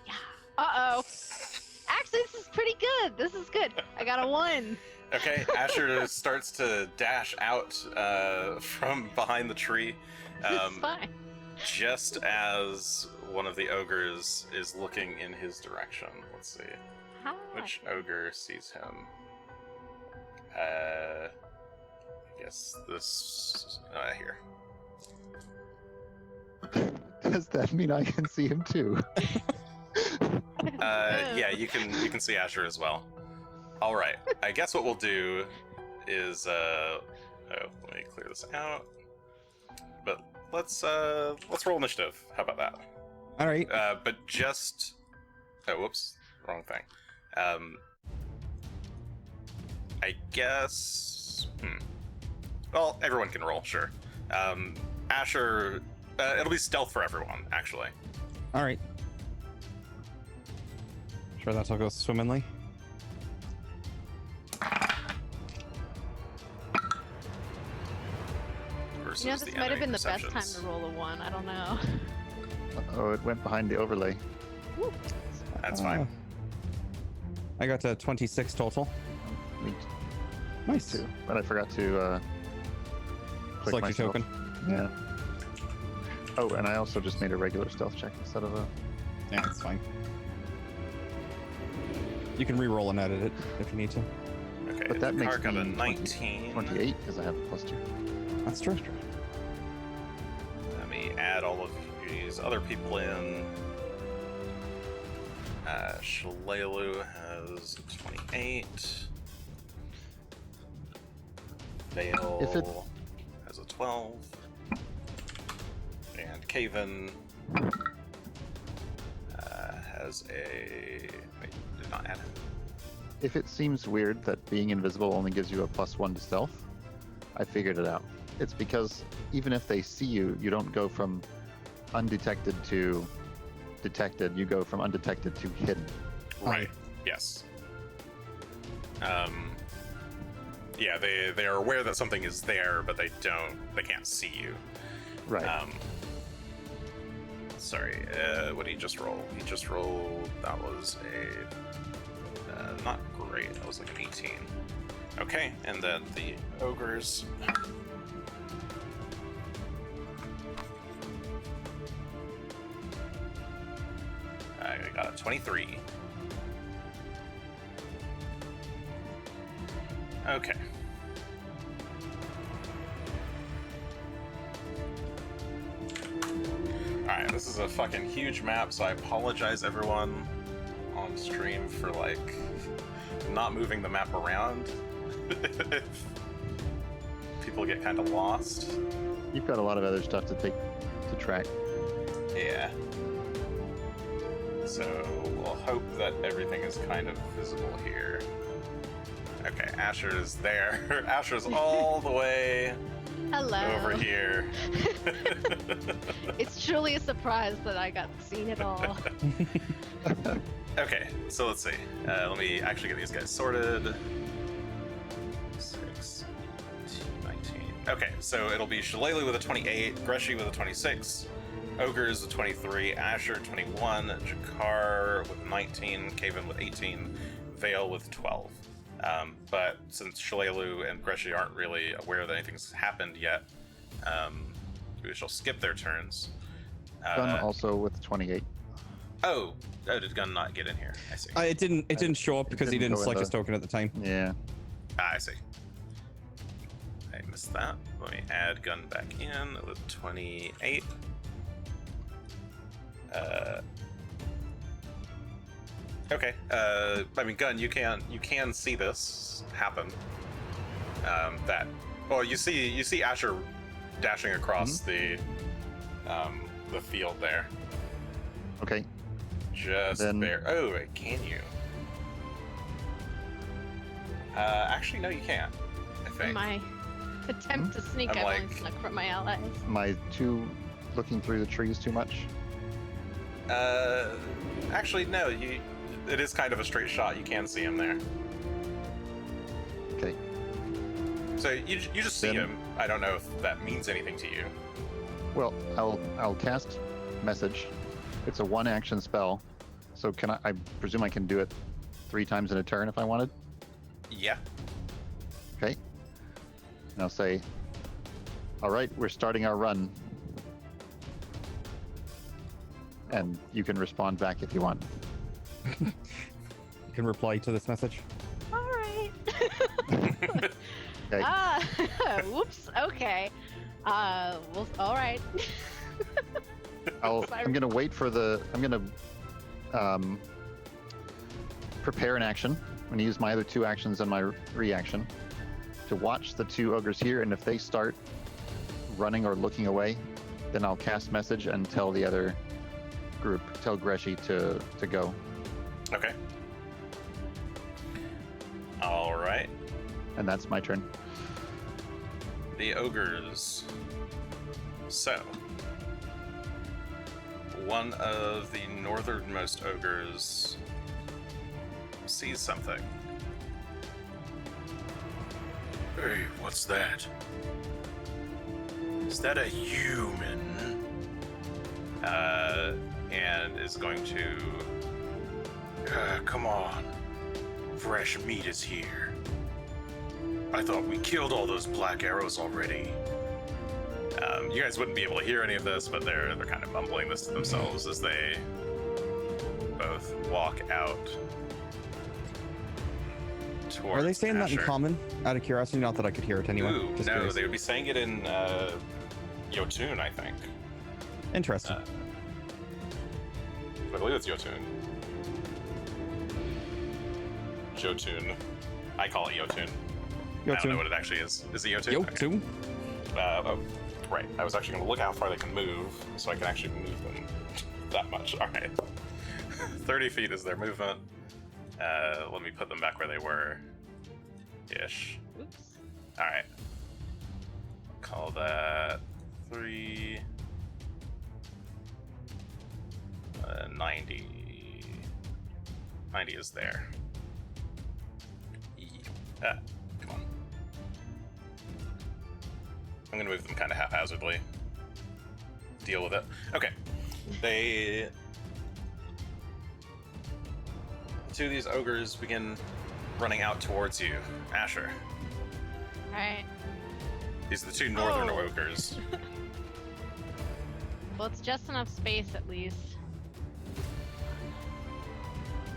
Yeah. Uh-oh. Actually, this is pretty good. This is good. I got a 1. Okay, Asher starts to dash out from behind the tree, It's fine. just as one of the ogres is looking in his direction. Let's see. Hi. Which ogre sees him? I guess this here. Does that mean I can see him too? Yeah, you can see Asher as well. All right. I guess what we'll do is let me clear this out. But let's roll initiative. How about that? All right. But just whoops, wrong thing. I guess. Well, everyone can roll, sure. Asher, it'll be stealth for everyone, actually. All right. Sure, that'll go swimmingly. Versus You know, this the might have enemy been the best time perceptions. to roll a 1. I don't know. Oh, it went behind the overlay. That's fine. I got to 26 total. Me Nice. too. But I forgot to click Select your myself. token. Yeah. Oh, and I also just made a regular stealth check instead of a. Yeah, that's fine. You can re-roll and edit it if you need to. Okay, But that makes Jakar got a me 19. 28 because I have a +2. That's true. Let me add all of these other people in. Shalelu has 28. Vale If it- has a 12. And Caven Has a... Wait, did not add him. If it seems weird that being invisible only gives you a +1 to stealth, I figured it out. It's because even if they see you, you don't go from undetected to detected. You go from undetected to hidden. Right. Yes. Yeah, they are aware that something is there, but they can't see you. Right. Sorry, what did he just roll? He just rolled, that was a, not great, that was like an 18. Okay, and then the ogres. I got a 23. Okay. Alright, this is a fucking huge map, so I apologize everyone on stream for, like, not moving the map around. People get kind of lost. You've got a lot of other stuff to track. Yeah. So, we'll hope that everything is kind of visible here. Okay, Asher is there. Asher's all the way Hello. over here. It's truly a surprise that I got seen at all. Okay, so let's see. Let me actually get these guys sorted. 6, 19. Okay, so it'll be Shillelagh with a 28, Greshy with a 26, Ogres with 23, Asher 21, Jakar with 19, Kaven with 18, Vale with 12. But since Shillelagh and Greshy aren't really aware that anything's happened yet, we shall skip their turns. Gunn also with 28. Oh, did Gunn not get in here? I see. It didn't show up because he didn't didn't go in select the- his token at the time. Yeah. I see. I missed that. Let me add Gunn back in with 28. Okay. I mean, Gunn, you can see this happen. You see Asher dashing across the field there. Okay. Just Then- there. Oh, wait, can you? Actually, no, you can't. I In think. my attempt to sneak, I'm I've only like- snuck from my allies. My two looking through the trees too much. Actually, no. It is kind of a straight shot. You can see him there. Okay. So you just see Then- him. I don't know if that means anything to you. Well, I'll cast message. It's a 1-action spell, so can I presume I can do it 3 times in a turn if I wanted. Yeah. Okay. And I'll say, all right, we're starting our run. And you can respond back if you want. You can reply to this message. All right. Okay. Whoops. Okay. Well, all right. I'm gonna wait for I'm gonna prepare an action. I'm gonna use my other 2 actions and my reaction to watch the 2 ogres here, and if they start running or looking away, then I'll cast message and tell the other group, tell Greshy to go. Okay. All right. And that's my turn. The ogres. So, one of the northernmost ogres sees something. Hey, what's that? Is that a human? And is going to... come on. Fresh meat is here. I thought we killed all those black arrows already. You guys wouldn't be able to hear any of this, but they're kind of mumbling this to themselves as they both walk out towards Are they saying that in Asher. common? Out of curiosity, not that I could hear it anyway. Ooh, Just no, curious. they would be saying it in Jotun, I think. Interesting. I believe it's Jotun. Jotun. I call it Jotun. I don't know Jotun. what it actually is. Is it Jotun? Yo, Okay. two. Right. I was actually going to look how far they can move, so I can actually move them that much. All right. 30 feet is their movement. Let me put them back where they were. Ish. Oops. All right. Call that 3. 90. 90 is there. Come on. I'm gonna move them kind of haphazardly. Deal with it. Okay. Two of these ogres begin running out towards you. Asher. Alright. These are the two northern Oh. ogres. Well, it's just enough space at least.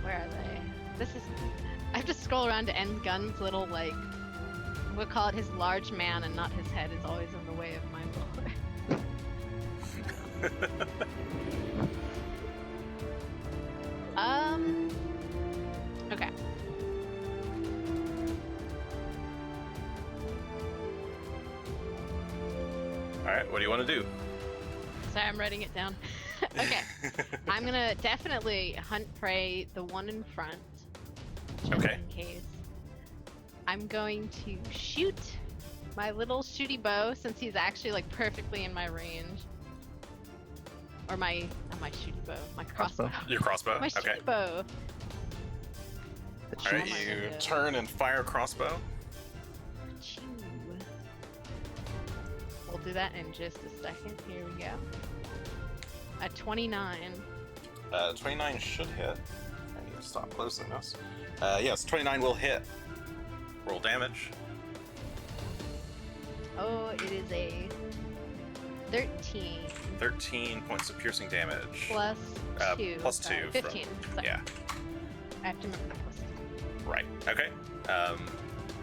Where are they? This is. I have to scroll around to end Gunn's little, like. We'll call it his large man and not his head is always in the way of my lore. Okay. Alright, what do you want to do? Sorry, I'm writing it down. Okay. I'm gonna definitely hunt prey the one in front. Just Okay. in case. I'm going to shoot my little shooty bow since he's actually like perfectly in my range. Or my not my shooty bow, my crossbow. Your crossbow? My Okay. shooty bow. Alright, Oh my you God. turn and fire crossbow. Choo. We'll do that in just a second. Here we go. A 29. 29 should hit. I need to stop closing this. Yes, 29 will hit. Roll damage. Oh, it is a 13 13 points of piercing damage. plus 2. plus 2 from- 15. Sorry. Yeah, I have to remember the plus 2. right. Okay.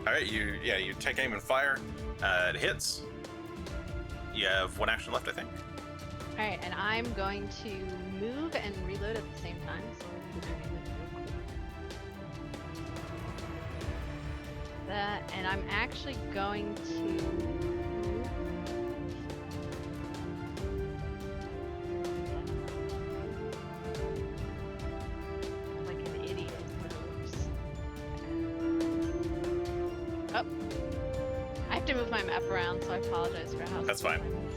Alright, you take aim and fire. It hits. You have one action left, I think. Alright, and I'm going to move and reload at the same time. So we're doing it real quick. That, and I'm actually going to. Like an idiot moves. Oh. I have to move my map around, so I apologize for how. That's slow fine. mine is.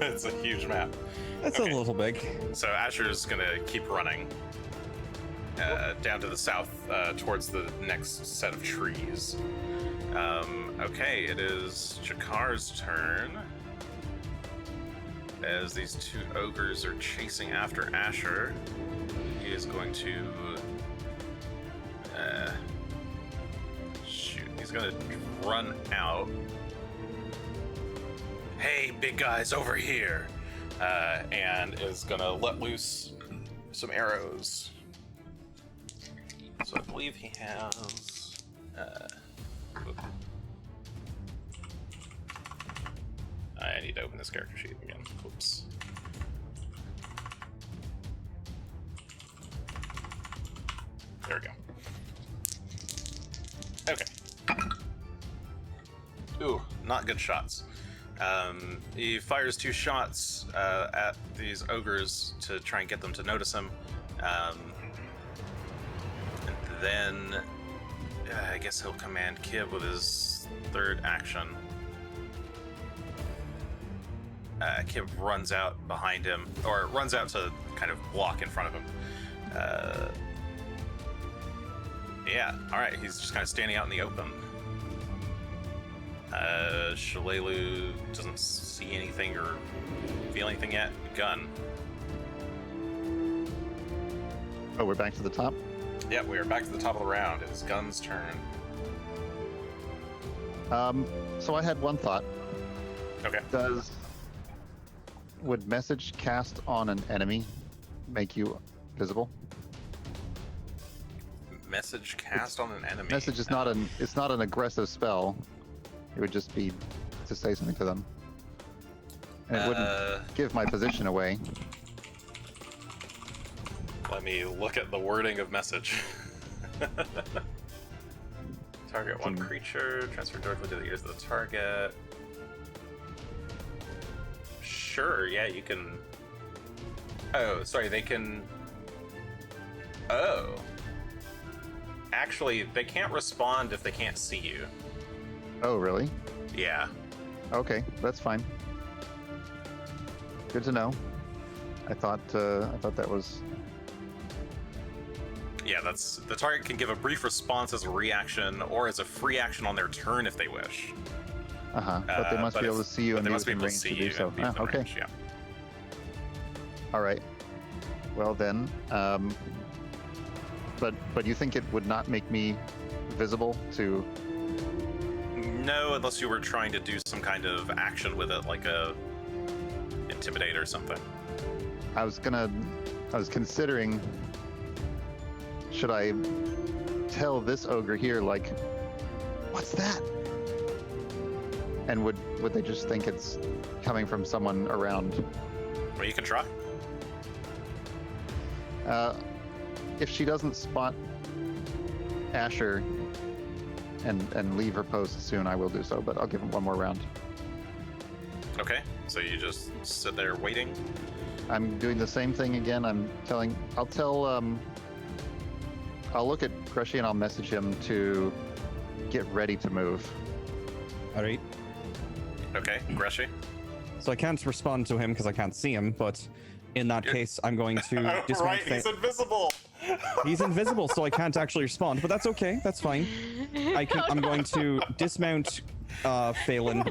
It's a huge map. That's Okay. a little big. So Asher's gonna keep running down to the south towards the next set of trees. Okay, it is Jakar's turn. As these two ogres are chasing after Asher, he is going to shoot. He's gonna run out. Hey, big guys, over here! And is gonna let loose some arrows. So I believe he has. I need to open this character sheet again. Oops. There we go. Okay. Ooh, not good shots. He fires 2 shots at these ogres to try and get them to notice him. And then I guess he'll command Kib with his third action. Kib runs out behind him, or runs out to kind of block in front of him. Yeah, alright, he's just kind of standing out in the open. Shalelu doesn't see anything or feel anything yet. Gunn. Oh, we're back to the top. Yeah, we are back to the top of the round. It is Gunn's turn. So I had one thought. Okay. Would message cast on an enemy make you visible? Message cast on an enemy. Message is not it's not an aggressive spell. It would just be to say something to them. And it wouldn't give my position away. Let me look at the wording of message. Target one creature, transfer directly to the ears of the target. Sure, yeah, you can... Oh, sorry, they can... Oh. Actually, they can't respond if they can't see you. Oh, really? Yeah. Okay, that's fine. Good to know. I thought that was... Yeah, that's... The target can give a brief response as a reaction or as a free action on their turn if they wish. But they must be able to see you and they be must be within able to range see to you. do so. and be within Okay. range, yeah. All right. Well then, but you think it would not make me visible to? No, unless you were trying to do some kind of action with it, like a intimidate or something. I was considering, should I tell this ogre here, like, what's that? And would they just think it's coming from someone around? Well, you can try. If she doesn't spot Asher and leave her post soon, I will do so, but I'll give him one more round. Okay, so you just sit there waiting. I'm doing the same thing again. I'll look at Greshy and I'll message him to get ready to move. All right. Okay, Greshy. So I can't respond to him because I can't see him, but in that case, I'm going to Oh, dismount. right, he's invisible. He's invisible, so I can't actually respond, but that's okay. That's fine. I'm going to dismount Phelan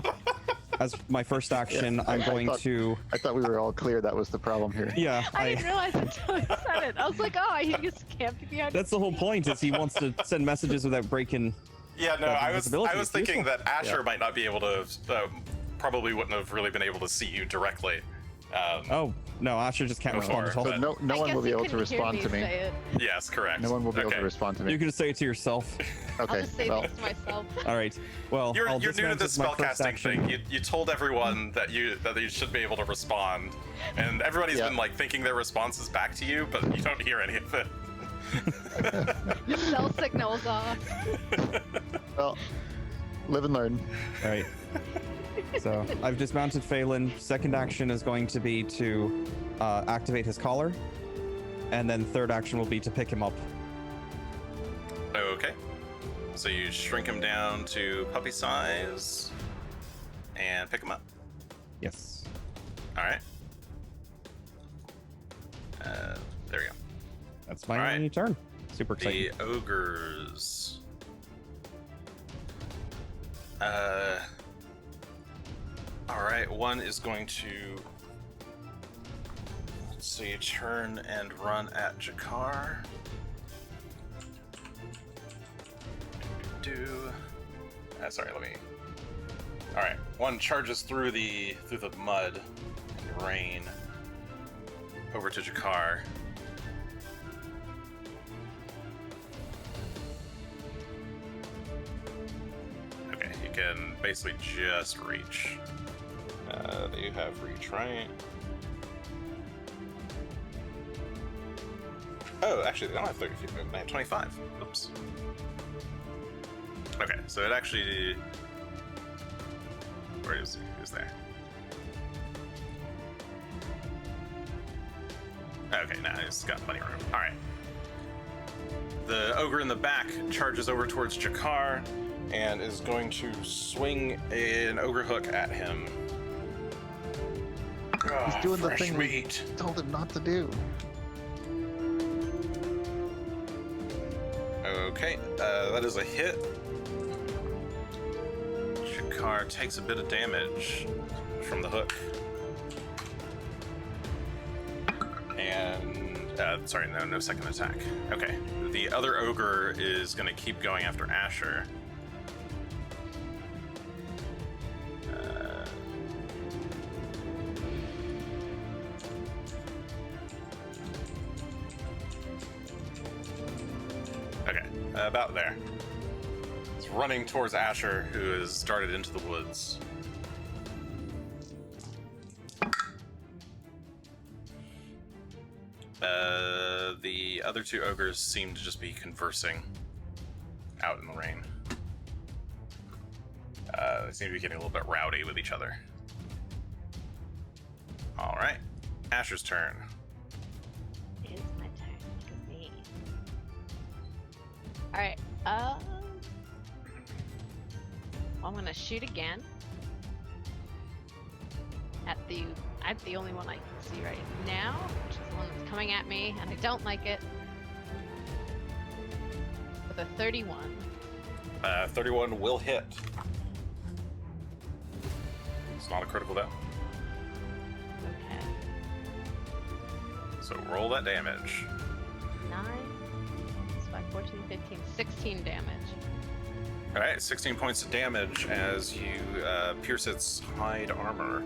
as my first action. Yeah, I'm going to. I thought we were all clear that was the problem here. Yeah, I didn't realize until he said it. I was like, oh, he just camped behind. that's the whole point. Is he wants to send messages without breaking. Yeah, no, That I was invisibility is thinking useful. that Asher Yeah. might not be able to, probably wouldn't have really been able to see you directly. Oh no, Asher just can't respond at all. So no I one guess will be you able to couldn't hear respond to me. say it. Yes, correct. No one will be able Okay. to respond to me. You can just say it to yourself. I'll Okay. just say Well, this to myself. All right. Well, You're I'll new to dismount this as my first spellcasting action. thing. You told everyone that you should be able to respond, and everybody's Yeah. been like thinking their responses back to you, but you don't hear any of it. Cell signals off. well, live and learn. All right. So I've dismounted Phelan. Second action is going to be to activate his collar, and then third action will be to pick him up. Okay. So you shrink him down to puppy size and pick him up. Yes. All right. There you go. That's my All right. only turn. Super exciting. The ogres. All right. One is going to, let's see, turn and run at Jakar. Sorry, let me. All right. One charges through the mud and rain over to Jakar. Okay, you can basically just reach. They have reach, right? Oh, actually, they don't have 30 feet movement. They have 25. Oops. Okay, so it actually... Where is he? Who's there? Okay, now he's got plenty of room. Alright. The ogre in the back charges over towards Jakar and is going to swing an ogre hook at him. He's doing the Fresh thing we meat. told him not to do. Okay, that is a hit. Jakar takes a bit of damage from the hook. And, sorry, no second attack. Okay, the other ogre is going to keep going after Asher. Okay, about there. It's running towards Asher, who has darted into the woods. The other two ogres seem to just be conversing out in the rain. They seem to be getting a little bit rowdy with each other. All right. Asher's turn. It is my turn. Look at me. Alright, I'm gonna shoot again. At the only one I can see right now, which is the one that's coming at me, and I don't like it. With a 31. 31 will hit. It's not a critical down. Okay. So roll that damage. 9, 5, 14, 15, 16 damage. All right, 16 points of damage as you pierce its hide armor.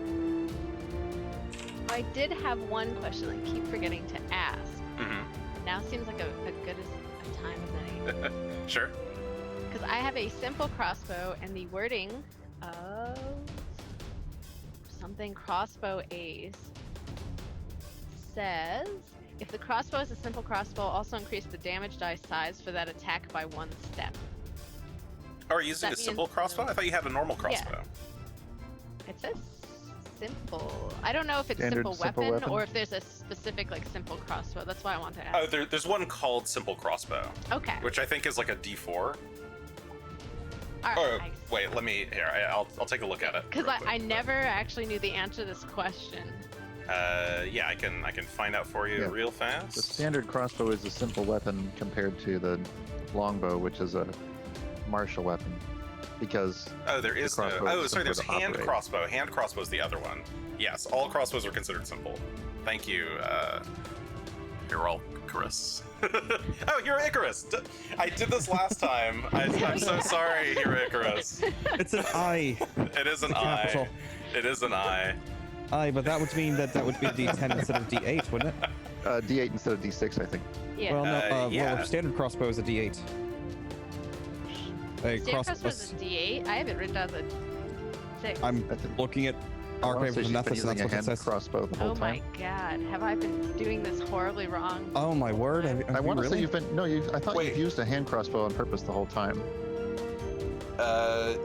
I did have one question I keep forgetting to ask. Mm-hmm. Now seems like a good a time as any. Sure. Because I have a simple crossbow, and the wording of something crossbow ace says, if the crossbow is a simple crossbow, also increase the damage die size for that attack by 1 step. Oh, are you using That a simple means- crossbow? I thought you had a normal crossbow. It says simple. I don't know if it's Standard simple simple weapon, weapon? or if there's a specific like simple crossbow. That's why I want to ask. Oh, there's one called simple crossbow, Okay. which I think is like a D4. All right. Oh, wait, let me, here, I'll take a look at it. Because real quick. I never actually knew the answer to this question. Yeah, I can find out for you Yeah. real fast. The standard crossbow is a simple weapon compared to the longbow, which is a martial weapon. Because Oh, there is no. crossbow Oh, is sorry, simpler there's to hand operate. crossbow. Hand crossbow is the other one. Yes, all crossbows are considered simple. Thank you, Icarus. Oh, you're Icarus! I did this last time. I'm so sorry, Hero Icarus. It's an I. It is an It's a I. capital. It is an I. I, but that would mean that would be D10 instead of D8, wouldn't it? D8 instead of D6, I think. Yeah. Well, no. yeah. Well, a standard crossbow is a D8. A Standard crossbow is a D8. I have it written down as a 6. I'm I think. looking at I wanna Archive say of she's been Nephis, and using that's a what it hand says. crossbow the whole Oh my time. god, have I been doing this horribly wrong? Oh my word! Have I you want to really? say you've been. No, I thought Wait. you've used a hand crossbow on purpose the whole time.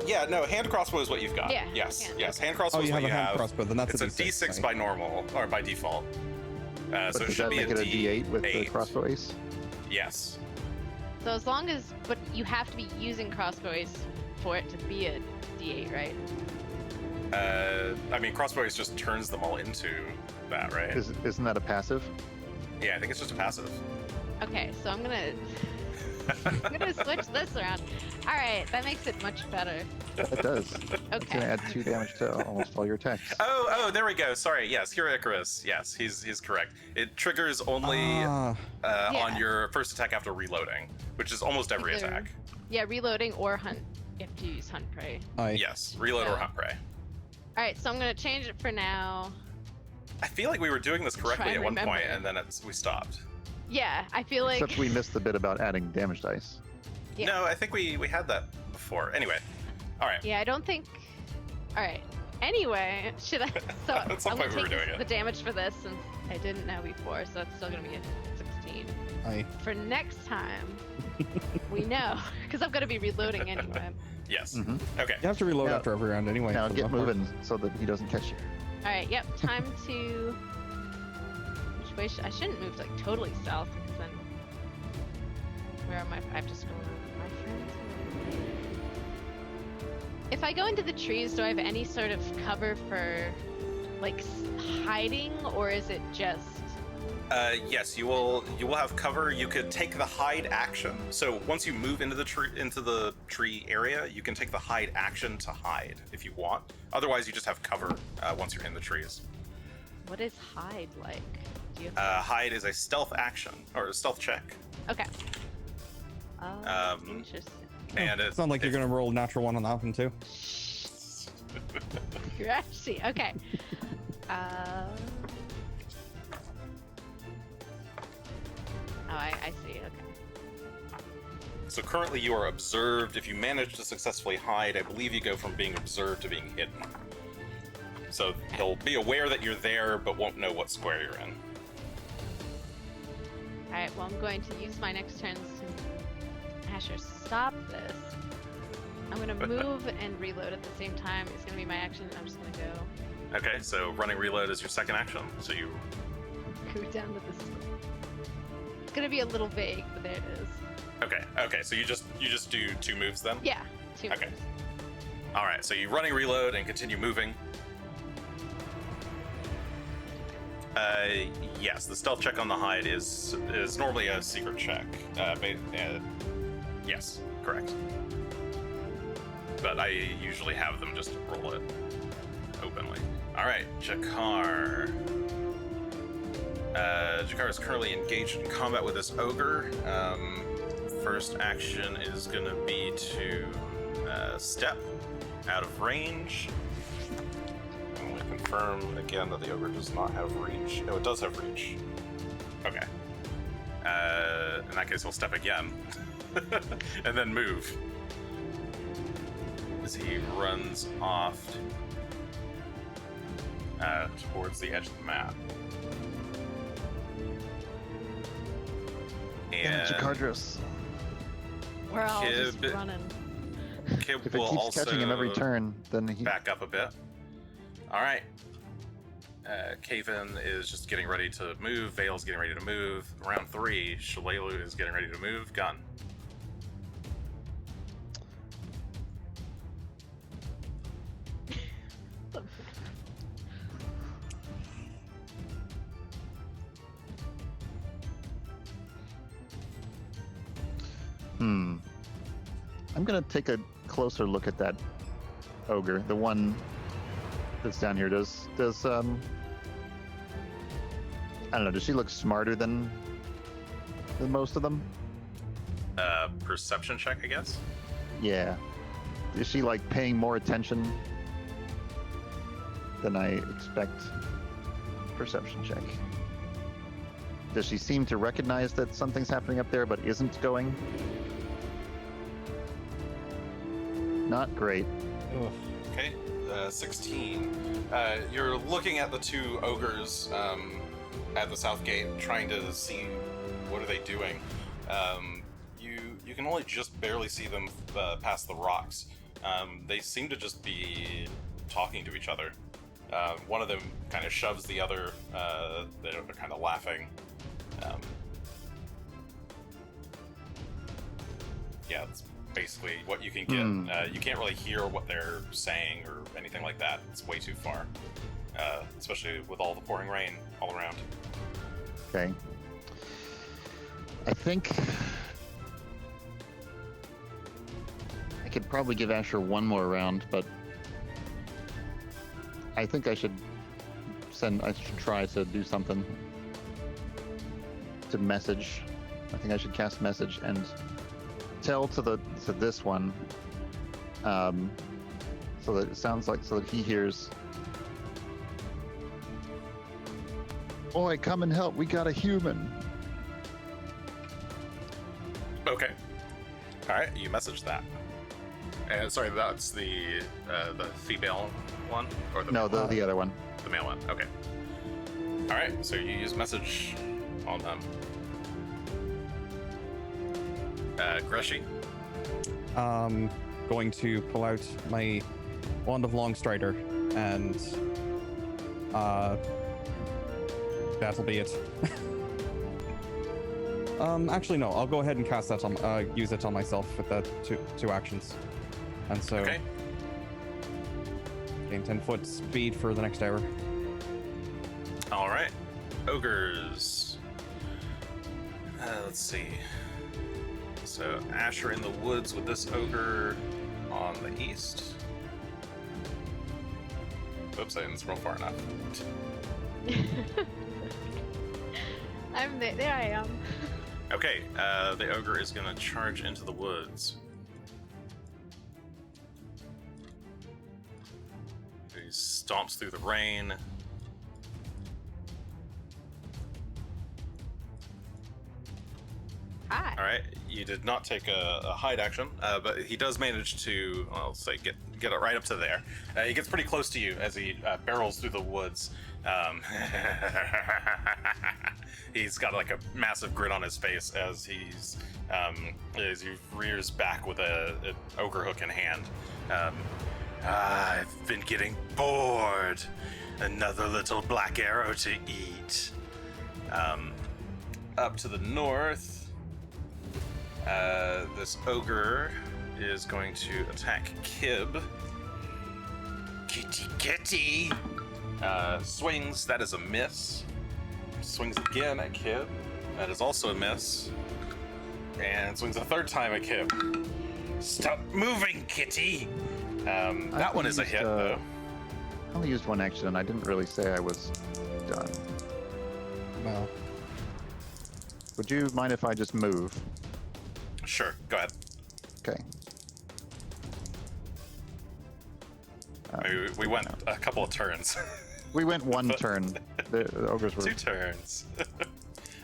Yeah, no, hand crossbow is what you've got. Yeah, Yes, yeah. yes, hand crossbow Oh, is you what have a you hand have. crossbow. Then that's It's a a D6. D6 by normal, or by default. But So it does should that be make a it a D8 with the D8. crossbow ace? Yes. So as long as, but you have to be using crossbow ace for it to be a D8, right? I mean, crossbow ace just turns them all into that, right? Isn't that a passive? Yeah, I think it's just a passive. Okay, so I'm gonna switch this around. All right, that makes it much better. It does. It's gonna Okay. add 2 damage to almost all your attacks. Oh, there we go. Sorry. Yes, Hero Icarus. Yes, he's correct. It triggers only Ah, Yeah. on your first attack after reloading, which is almost every Either- attack. Yeah, reloading or hunt if you use hunt prey. I. Yes, reload or Yeah. hunt prey. All right, so I'm gonna change it for now. I feel like we were doing this correctly Try at and one point, remember. and then we stopped. Yeah, I feel like. Except we missed the bit about adding damage dice. Yeah. No, I think we had that before. Anyway, all right. Yeah, I don't think. All right. Anyway, should I? So At some I'm point gonna we were take doing it. the damage for this since I didn't know before, so that's still gonna be a 16. I. For next time, we know because I'm gonna be reloading anyway. Yes. Mm-hmm. Okay. You have to reload Now- after every round anyway. Now for the get most part. moving so that he doesn't catch you. All right. Yep. Time to. Which way? I shouldn't move like totally south because then. Where am I? I have to scroll around my friends. If I go into the trees, do I have any sort of cover for, like, hiding, or is it just? Yes, you will have cover. You could take the hide action. So once you move into the tree area, you can take the hide action to hide if you want. Otherwise, you just have cover once you're in the trees. What is hide like? Do you have Hide is a stealth action or a stealth check, Okay. Oh, um, interesting. and It's not like you're gonna roll a natural one on that one too. Greshy. Okay. Oh, I see. Okay. So currently you are observed. If you manage to successfully hide, I believe you go from being observed to being hidden. So he'll be aware that you're there, but won't know what square you're in. All right. Well, I'm going to use my next turns to Asher stop this. I'm gonna move and reload at the same time. It's gonna be my action. And I'm just gonna go Okay, so running reload is your second action. So you. Go down to this. It's gonna be a little vague, but there it is. Okay. So you just do 2 moves then. Yeah, 2 Okay. moves. All right. So you running reload and continue moving. Yes, the stealth check on the hide is normally a secret check. Yes, correct. But I usually have them just roll it openly. All right, Jakar. Jakar is currently engaged in combat with this ogre. First action is going to be to step out of range. I'm going to confirm again that the ogre does not have reach. Oh, it does have reach. Okay. In that case, he'll step again. And then move. As he runs off towards the edge of the map. And Jakardros. We're all just Kib- running. Kib If it will keeps also catching him every turn, then he. back up a bit. All right. Kaven is just getting ready to move. Vale's getting ready to move. Round 3, Shalelu is getting ready to move. Gunn. I'm gonna take a closer look at that ogre, the one that's down here. Does I don't know. Does she look smarter than most of them? Perception check, I guess. Yeah. Is she like paying more attention than I expect? Perception check. Does she seem to recognize that something's happening up there but isn't going? Not great. Ugh. Okay, 16. You're looking at the 2 ogres at the south gate, trying to see what are they doing. You can only just barely see them past the rocks. They seem to just be talking to each other. One of them kind of shoves the other. They're kind of laughing. Yeah, it's basically what you can get. You can't really hear what they're saying or anything like that. It's way too far, especially with all the pouring rain all around. Okay. I think I could probably give Asher one more round, but I think I should try to do something to message. I think I should cast message and tell to this one, so that it sounds like, so that he hears. Oi, come and help! We got a human. Okay. All right, you message that. And sorry, that's the female one, or the No, the other one. the male one. Okay. All right, so you use message on them. Greshy. Going to pull out my Wand of Longstrider and that'll be it. Actually no, I'll go ahead and cast that on use it on myself with the two actions. And so Okay. gain 10-foot speed for the next hour. All right. Ogres. Let's see. So Asher in the woods with this ogre on the east. Oops, I didn't scroll far enough. I'm there. There I am. Okay, the ogre is going to charge into the woods. He stomps through the rain. Hi. All right, you did not take a hide action, but he does manage to, well, I'll say, get it right up to there. He gets pretty close to you as he barrels through the woods. He's got like a massive grin on his face as he rears back with an ogre hook in hand. I've been getting bored. Another little black arrow to eat. Up to the north, this ogre is going to attack Kib. Kitty! Swings, that is a miss. Swings again at Kib. That is also a miss. And swings a third time at Kib. Stop moving, kitty! That one is a hit, though. I only used one action, and I didn't really say I was done. Well, Would you mind if I just move? Sure, go ahead. Okay. We went a couple of turns. We went one turn. The ogres were 2 turns.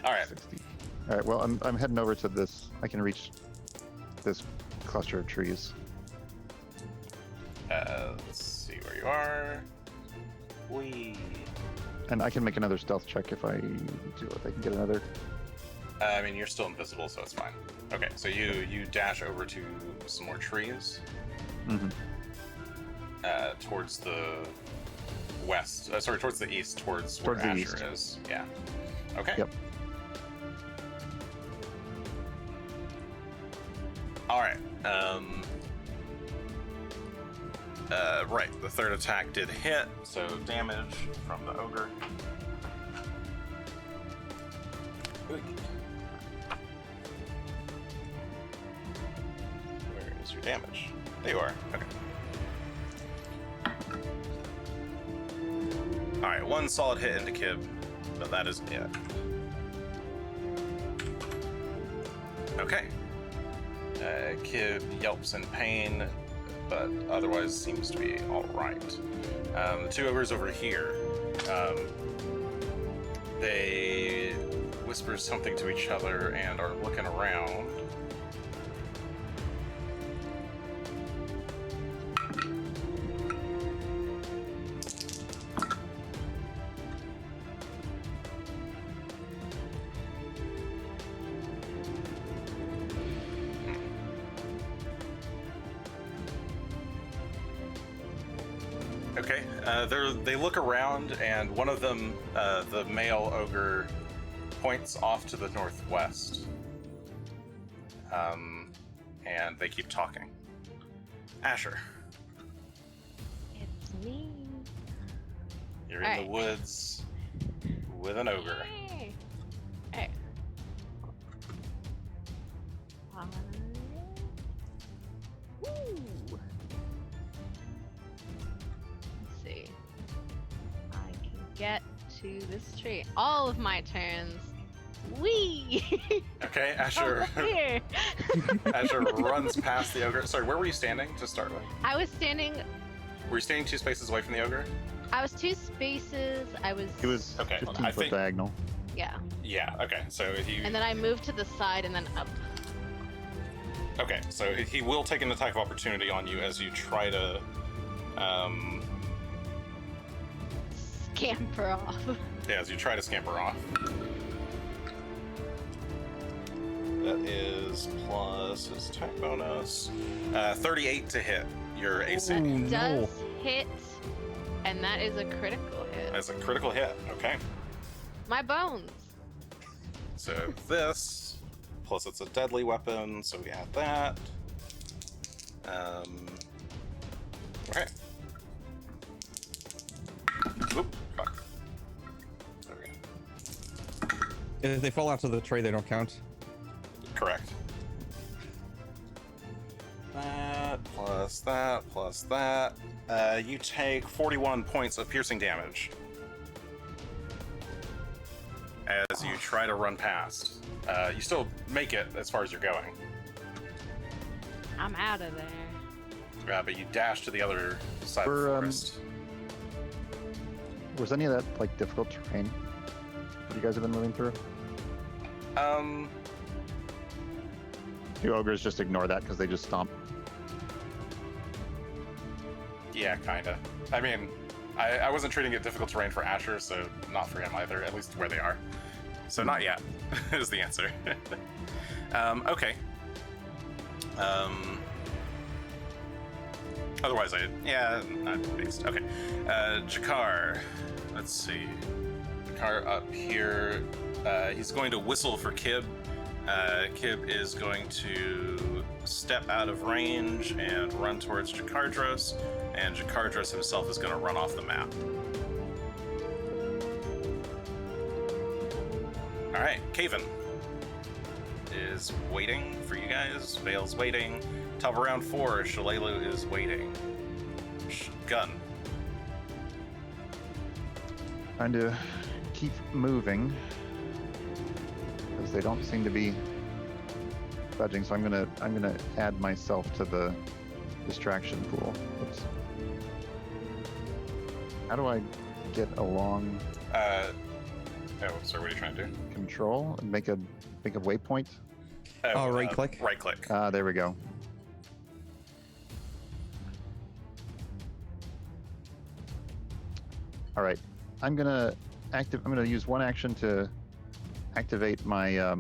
All right. 60. All right. Well, I'm heading over to this. I can reach this cluster of trees. Let's see where you are. And I can make another stealth check if I do. If I can get another. I mean, you're still invisible, so it's fine. Okay, so you dash over to some more trees. Mm-hmm. Towards the west. Sorry, towards the east, towards where Towards the Asher east. is. Yeah. Okay. Yep. All right. Right. The third attack did hit, so damage from the ogre. Where is your damage? There you are. Okay. All right, 1 solid hit into Kib, but that is it. Okay. Kib yelps in pain, but otherwise seems to be all right. The 2 ogres over here, they whisper something to each other and are looking around. Okay, they look around, and one of them, the male ogre, points off to the northwest. And they keep talking. Asher, It's me. you're in the woods with an ogre. Hey. Hey. Woo. Let's see. I can get to this tree. All of my turns. Wee! Okay, Asher. Over here. Asher runs past the ogre. Sorry, where were you standing to start with? I was standing. Were you standing 2 spaces away from the ogre? I was 2 spaces. It was Okay, 15 I foot think- diagonal. Yeah. Yeah. Okay. So he. And then I moved to the side and then up. Okay. So he will take an attack of opportunity on you as you try to. Scamper off. Yeah, as you try to scamper off. That is plus his attack bonus. 38 to hit your AC. Ooh, no. Does hit, and that is a critical hit. That's a critical hit. Okay. My bones. So this, plus it's a deadly weapon, so we add that. Okay. Oop, fuck. There we go. If they fall out of the tray, they don't count. Correct. That, plus that, plus that. You take 41 points of piercing damage as you try to run past. You still make it as far as you're going, I'm out of there. but you dash to the other side of For, the forest. Was any of that like difficult terrain that you guys have been moving through? Do ogres just ignore that because they just stomp? Yeah, kinda. I mean, I wasn't treating it difficult terrain for Asher, so not for him either, at least where they are. So not yet, is the answer. Okay. Otherwise, not based. Okay. Jakar. Let's see. Jakar up here. He's going to whistle for Kib. Kib is going to step out of range and run towards Jakardros, and Jakardros himself is going to run off the map. All right, Caven is waiting for you guys. Vale's waiting. Top of round 4, Shough is waiting. Gunn. Trying to keep moving because they don't seem to be budging. So I'm gonna add myself to the distraction pool. Oops. How do I get along? Sorry, what are you trying to do? Control and make a waypoint. Right click. Right click. There we go. All right, I'm gonna use one action to activate my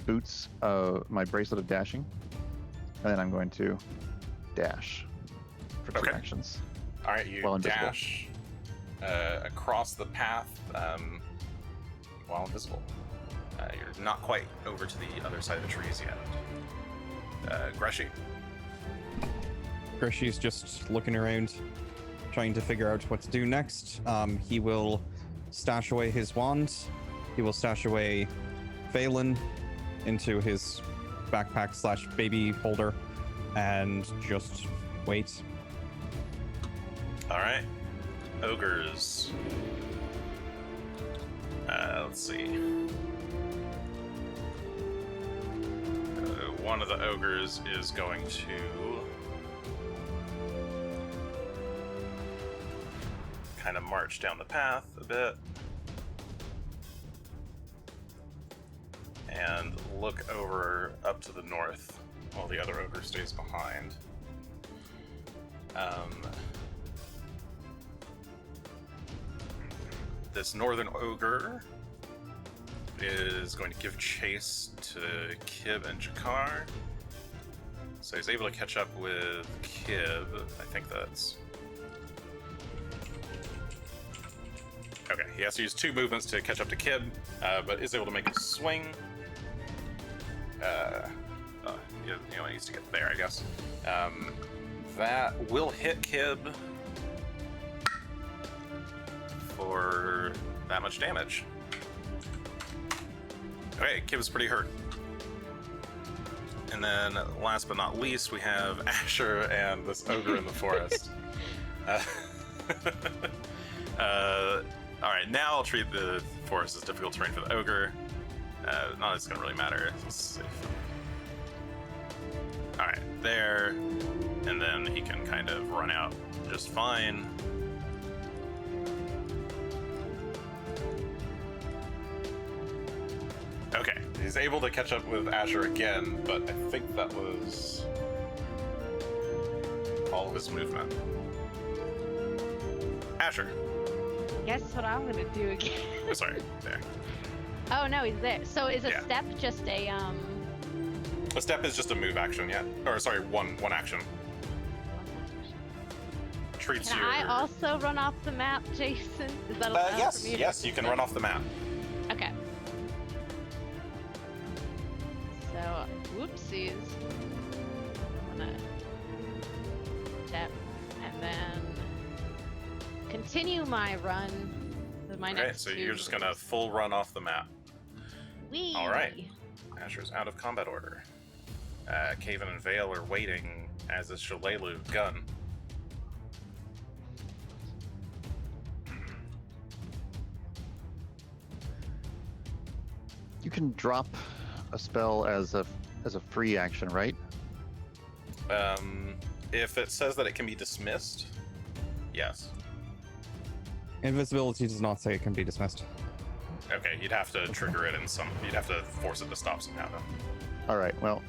boots, my bracelet of dashing, and then I'm going to dash for 2 actions. All right, you While invisible. dash across the path while invisible. You're not quite over to the other side of the trees yet. Greshy. Greshy's just looking around, trying to figure out what to do next. He will stash away his wand. He will stash away Phelan into his backpack / baby holder and just wait. All right, ogres. Let's see. One of the ogres is going to kind of march down the path a bit and look over up to the north while the other ogre stays behind. This northern ogre is going to give chase to Kib and Jakar. So he's able to catch up with Kib. I think that's... Okay, he has to use 2 movements to catch up to Kib, but is able to make a swing. He only needs to get there, I guess. That will hit Kib for that much damage. Okay, Kib's pretty hurt. And then, last but not least, we have Asher and this ogre in the forest. Alright, now I'll treat the forest as difficult terrain for the ogre. Not that it's gonna really matter. Alright, there. And then he can kind of run out just fine. Okay, he's able to catch up with Asher again, but I think that was all of his movement. Asher. Guess what I'm gonna do again? Oh, sorry, there. Oh no, he's there. So is a Yeah. step just a A step is just a move action, yeah? Or sorry, one action. Treats Can your... I also run off the map, Jason? Is that allowed yes, for me to yes, you can run off the map. Okay. So, whoopsies. I'm gonna step and then continue my run with my Okay, next so 2 you're just gonna moves. full run off the map. Whee! All right. Asher's out of combat order. Caven and Vale are waiting, as is Shough, Gunn. You can drop a spell as a free action, right? If it says that it can be dismissed, yes. Invisibility does not say it can be dismissed. Okay, you'd have to trigger it in some... You'd have to force it to stop somehow, though. All right. Well,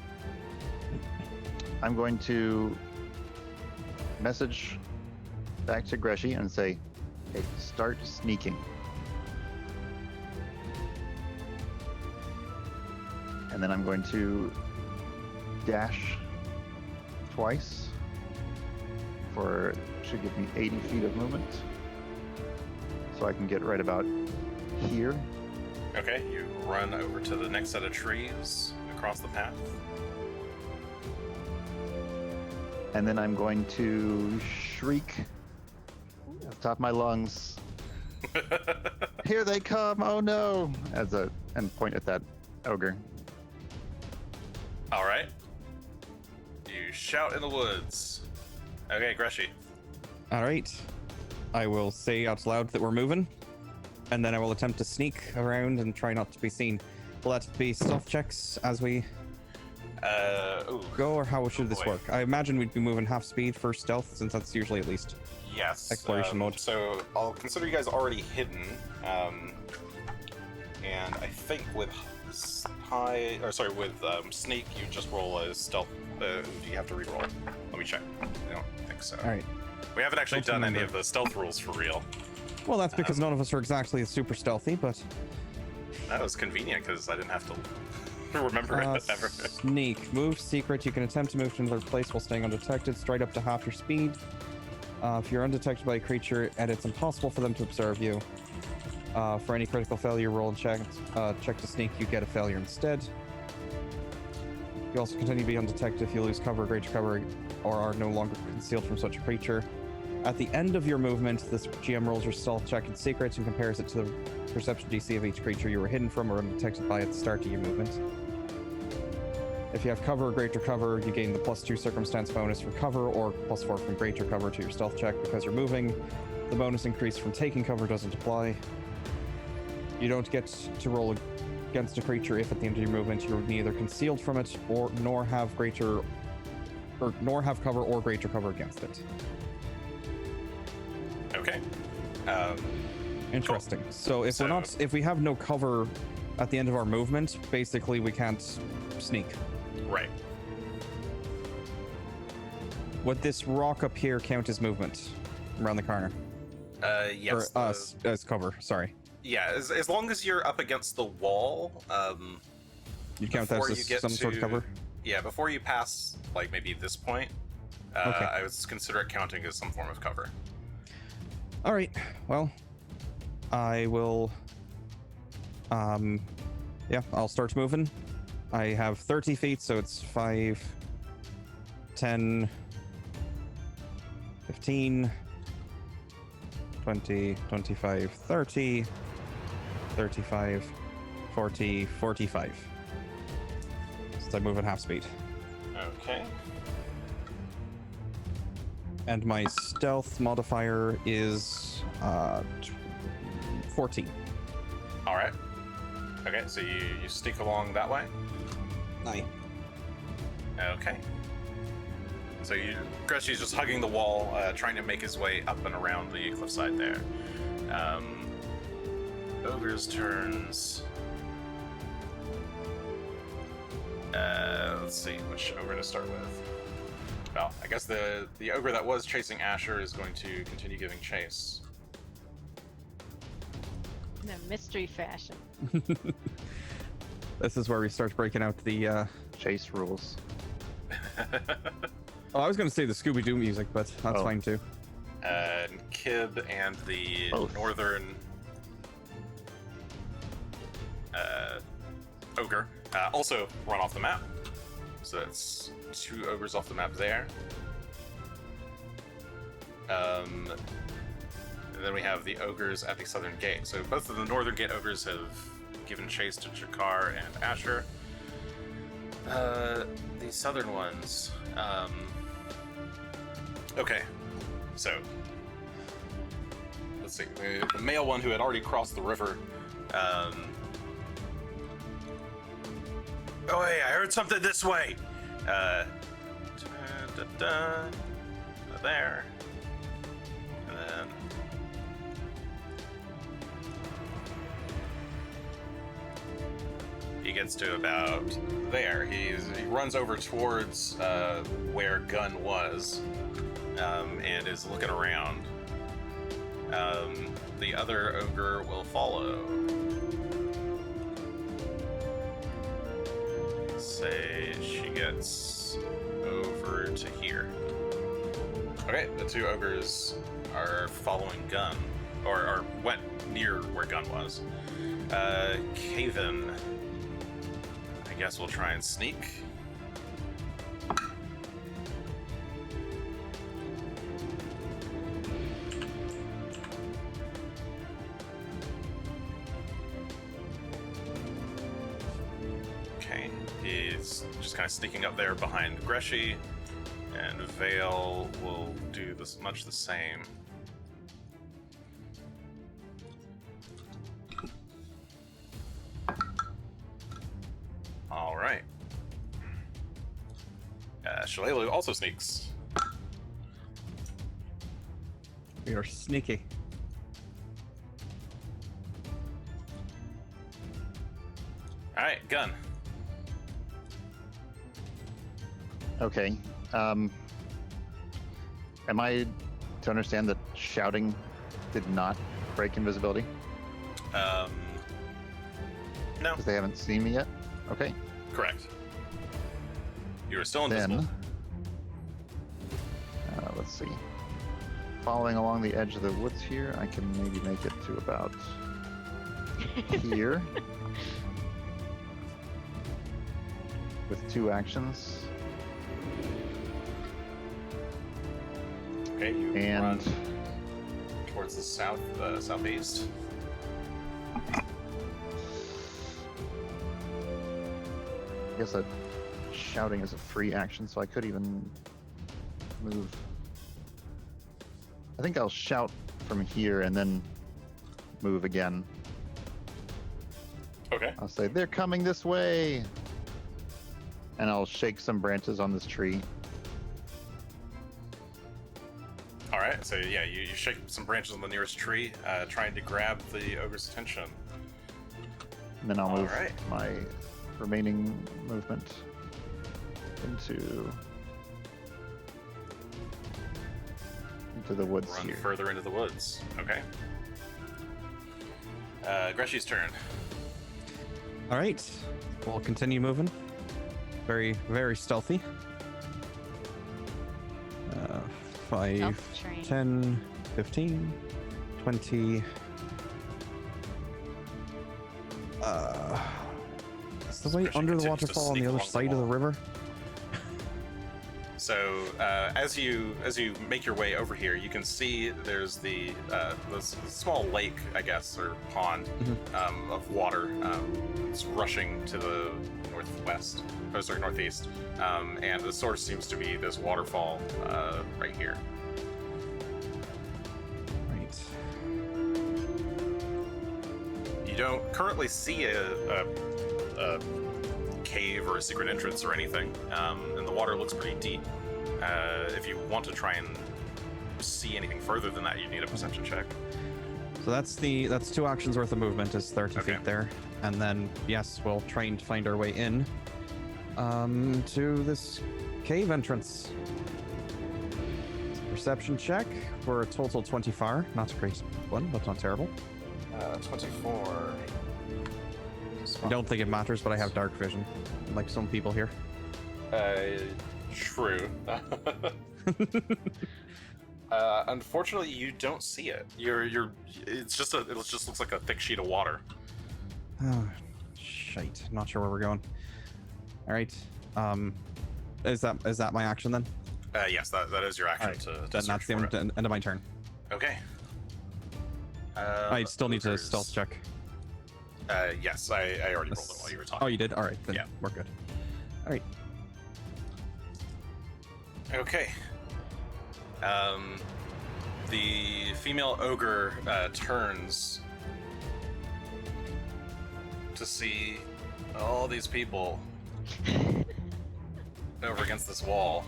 I'm going to message back to Greshy and say, "Hey, start sneaking." And then I'm going to dash twice should give me 80 feet of movement. So I can get right about here. Okay, you run over to the next set of trees across the path. And then I'm going to shriek at the top of my lungs, "Here they come! Oh no!" and point at that ogre. All right. You shout in the woods. Okay, Greshy. All right. I will say out loud that we're moving, and then I will attempt to sneak around and try not to be seen. Will that be stealth checks as we go, or how should this work? I imagine we'd be moving half speed for stealth, since that's usually at least Yes. exploration mode. So I'll consider you guys already hidden. And I think with sneak, you just roll a stealth. You have to reroll. Let me check. I don't think so. All right. We haven't actually Don't done any remember. of the stealth rules for real. Well, that's because none of us are exactly super stealthy, but That was convenient because I didn't have to remember it ever. sneak, move, secret. You can attempt to move to another place while staying undetected, straight up to half your speed. If you're undetected by a creature and it's impossible for them to observe you, for any critical failure, roll and check to sneak. You get a failure instead. You also continue to be undetected if you lose cover, greater cover, or are no longer concealed from such a creature. At the end of your movement, this GM rolls your stealth check in secret and compares it to the perception DC of each creature you were hidden from or undetected by at the start of your movement. If you have cover or greater cover, you gain the +2 circumstance bonus from cover or +4 from greater cover to your stealth check because you're moving. The bonus increase from taking cover doesn't apply. You don't get to roll against a creature if at the end of your movement you're neither concealed from it nor have cover or greater cover against it. Okay. Interesting. So if we have no cover at the end of our movement, basically we can't sneak. Right. Would this rock up here count as movement around the corner? Yes. Or as cover, sorry. Yeah, as long as you're up against the wall, You count that before as you get some sort of to- cover? yeah, before you pass, like maybe this point, Okay. I would consider it counting as some form of cover. All right. Well, I will. Yeah, I'll start moving. I have 30 feet, so it's 5, 10, 15, 20, 25, 30, 35, 40, 45. So I move at half speed. Okay. And my stealth modifier is 14. All right. Okay, so you sneak along that way. 9. Okay. So Greshy's just hugging the wall, trying to make his way up and around the cliffside there. Ogre's turns. Let's see which ogre to start with. Well, I guess the ogre that was chasing Asher is going to continue giving chase. In a mystery fashion. This is where we start breaking out the. Chase rules. Oh, I was going to say the Scooby-Doo music, but that's Oh. fine too. And Kib and the Both. northern ogre also run off the map. So that's 2 ogres off the map there. And then we have the ogres at the southern gate. So both of the northern gate ogres have given chase to Jakar and Asher. The southern ones. Okay, so let's see. The male one who had already crossed the river. Oh, hey, I heard something this way. There, and then. He gets to about there. He runs over towards where Gunn was, and is looking around. The other ogre will follow. Say she gets over to here. Okay, the two ogres are following Gunn, or went near where Gunn was. Caven, I guess we'll try and sneak. Okay, he's just kind of sneaking up there behind Greshy. And Vale will do much the same. All right. Shough also sneaks. We are sneaky. All right, Gunn. Okay. Am I to understand that shouting did not break invisibility? No, Because they haven't seen me yet? Okay. correct. You are still invisible. Then, let's see. Following along the edge of the woods here, I can maybe make it to about here. With 2 actions. Okay, you And run towards the southeast. I guess that shouting is a free action, so I could even move. I think I'll shout from here and then move again. Okay. I'll say, they're coming this way! And I'll shake some branches on this tree. All right. So yeah, you shake some branches on the nearest tree, trying to grab the ogre's attention. And then I'll move Alright. my remaining movement into the woods Run here. further into the woods. Okay. Greshy's turn. All right, we'll continue moving. Very, very stealthy. 5, Stealth train. 10, 15, 20. Is the way Greshy under the continues to waterfall on sneak the other along the side of the wall. river? So as you make your way over here, you can see there's the this small lake, I guess, or pond of water. It's rushing to the northwest, oh sorry, northeast, and the source seems to be this waterfall right here. Right. You don't currently see a cave or a secret entrance or anything, and the water looks pretty deep. If you want to try and see anything further than that, you need a perception check. So that's 2 actions worth of movement is 30 Okay. feet there. And then, yes, we'll try and find our way in to this cave entrance. Perception check for a total 24. Not a great one, but not terrible. 24. I don't think it matters, but I have dark vision, like some people here. True. Unfortunately, you don't see it. It just looks like a thick sheet of water. Oh, shite. Not sure where we're going. All right. Is that my action then? Yes, that is your action Alright, to Then search that's the for it. end of my turn. Okay. I still need to ogres. stealth check. Yes, I already rolled it while you were talking. Oh, you did? All right, then Yeah. we're good. All right. Okay. The female ogre turns to see all these people over against this wall,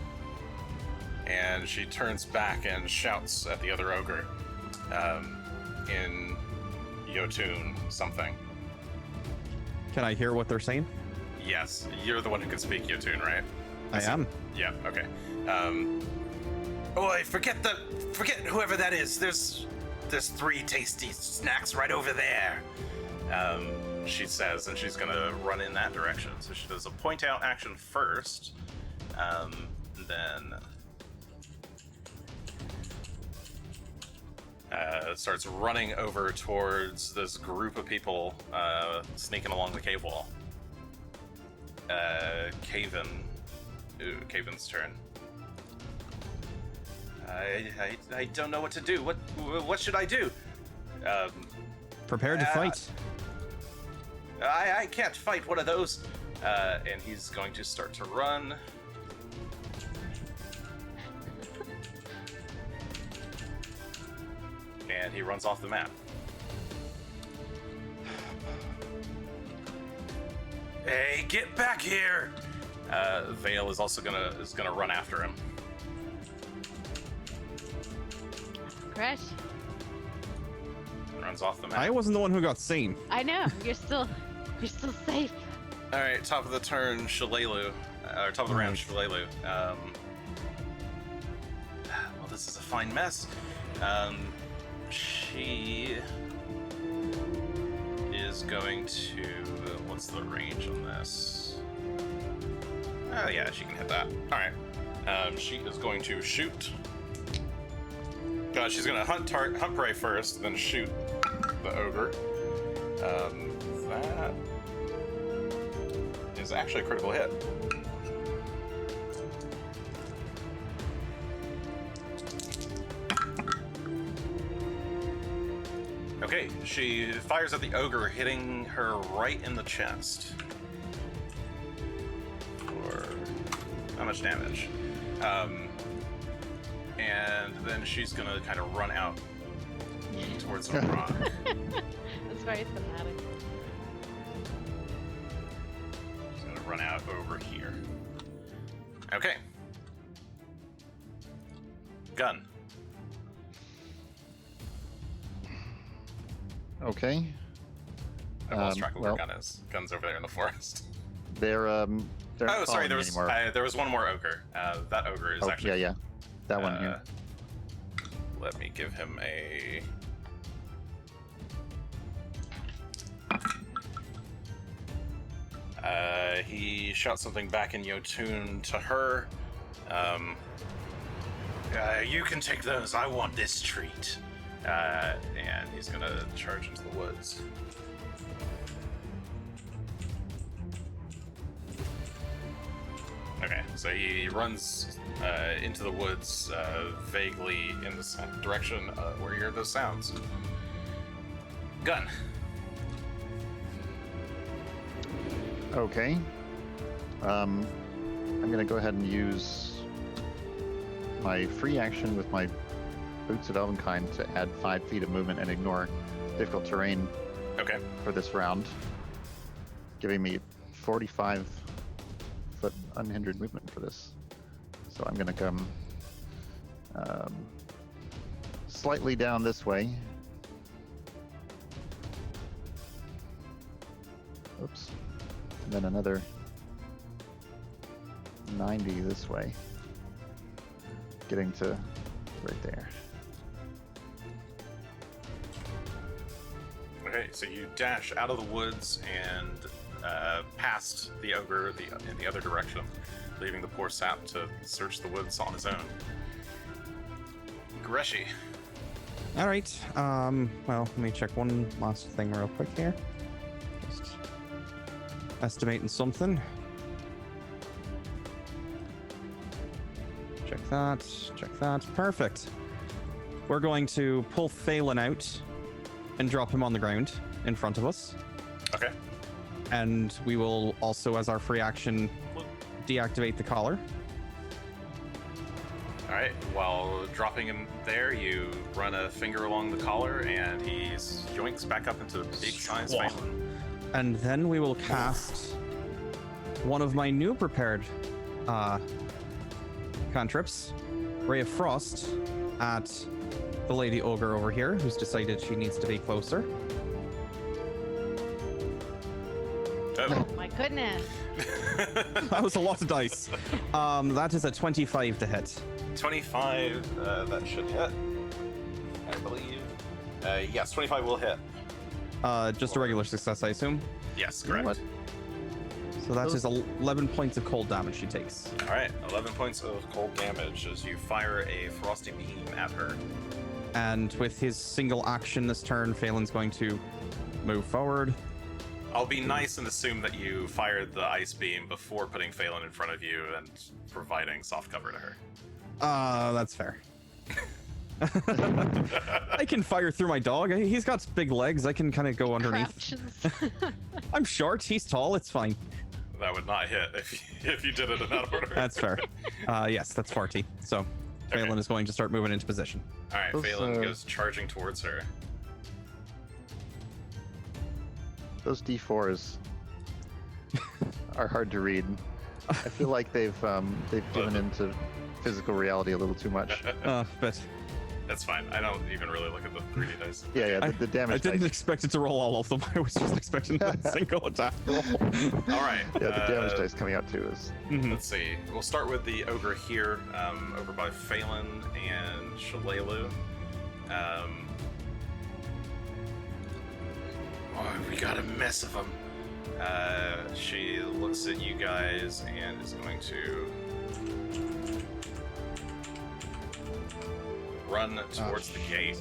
and she turns back and shouts at the other ogre in Yotun something. Can I hear what they're saying? Yes, you're the one who can speak Yotun, right? I am. Yeah, okay. Oi, forget whoever that is. There's 3 tasty snacks right over there. She says, and she's gonna run in that direction. So she does a point out action first. Then starts running over towards this group of people sneaking along the cave wall. Caven. Ooh, Caven's turn. I don't know what to do. What should I do? Prepare to fight. I can't fight one of those. And he's going to start to run. And he runs off the map. Hey, get back here! Vale is also gonna run after him. Gresh. Runs off the map. I wasn't the one who got seen. I know. You're still safe. All right, top of the turn, Shillelagh. Or top of the round, Shillelagh. Well, this is a fine mess. She is going to. What's the range on this? Oh yeah, she can hit that. All right. She is going to shoot. She's gonna hunt prey first, then shoot the ogre. That is actually a critical hit. Okay, she fires at the ogre, hitting her right in the chest. For how much damage? And then she's gonna kind of run out towards the rock. That's very thematic. She's gonna run out over here. Okay. Gun. Okay. I lost track of where Gun is. Gun's over there in the forest. They're Oh, not sorry. following There me was anymore. there was one more ogre. That ogre is actually. Yeah. That one here. Let me give him a. He shot something back in Yotun to her. You can take those. I want this treat. And he's gonna charge into the woods. Okay, so he runs into the woods, vaguely in the direction where you hear those sounds. Gun. Okay. I'm gonna go ahead and use my free action with my Boots of Elvenkind to add 5 feet of movement and ignore difficult terrain. Okay. For this round, giving me 45-foot unhindered movement for this. So I'm gonna come slightly down this way. Oops. And then another 90 this way. Getting to right there. Okay, so you dash out of the woods and past the ogre in the other direction, leaving the poor sap to search the woods on his own. Greshy. All right. Well, let me check one last thing real quick here. Just estimating something. Check that. Check that. Perfect. We're going to pull Phelan out and drop him on the ground in front of us. Okay. And we will also, as our free action, deactivate the collar. All right. While dropping him there, you run a finger along the collar, and he yoinks back up into the big-sized Phelan. And then we will cast one of my new prepared cantrips, Ray of Frost, at the Lady Ogre over here, who's decided she needs to be closer. Oh. My goodness. That was a lot of dice. That is a 25 to hit. 25, that should hit, I believe. Yes, 25 will hit. Just a regular success, I assume. Yes, correct. What? So that is 11 points of cold damage she takes. All right, 11 points of cold damage as you fire a frosty beam at her. And with his single action this turn, Phelan's going to move forward. I'll be nice and assume that you fired the ice beam before putting Phelan in front of you and providing soft cover to her. That's fair. I can fire through my dog. He's got big legs. I can kind of go underneath. Crouches. I'm short. He's tall. It's fine. That would not hit if you did it in that order. That's fair. Yes, that's 40. So Phelan is going to start moving into position. All right, Phelan goes charging towards her. Those D4s are hard to read. I feel like they've given into physical reality a little too much. But That's fine. I don't even really look at the 3D dice. Yeah, the damage I didn't dice. expect it to roll all of them. I was just expecting a single attack roll. All right. Yeah, the damage dice coming out too is. Let's see. We'll start with the ogre here, over by Phelan and Shough. Oh, we got a mess of them. She looks at you guys and is going to run towards the gate.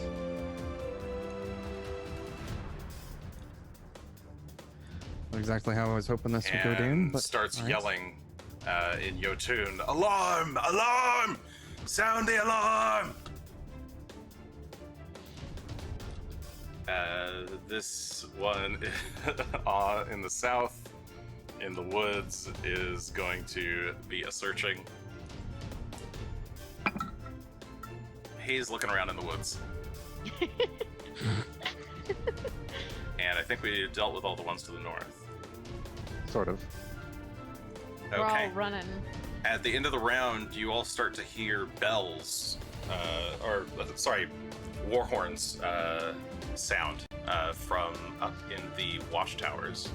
Not exactly how I was hoping this would go down, And but starts all right. yelling in Yotun, "Alarm! Alarm! Sound the alarm!" This one in the south, in the woods, is going to be a searching. He's looking around in the woods. And I think we dealt with all the ones to the north. Sort of. We're all Okay. running. At the end of the round, you all start to hear bells, war horns sound from up in the watchtowers.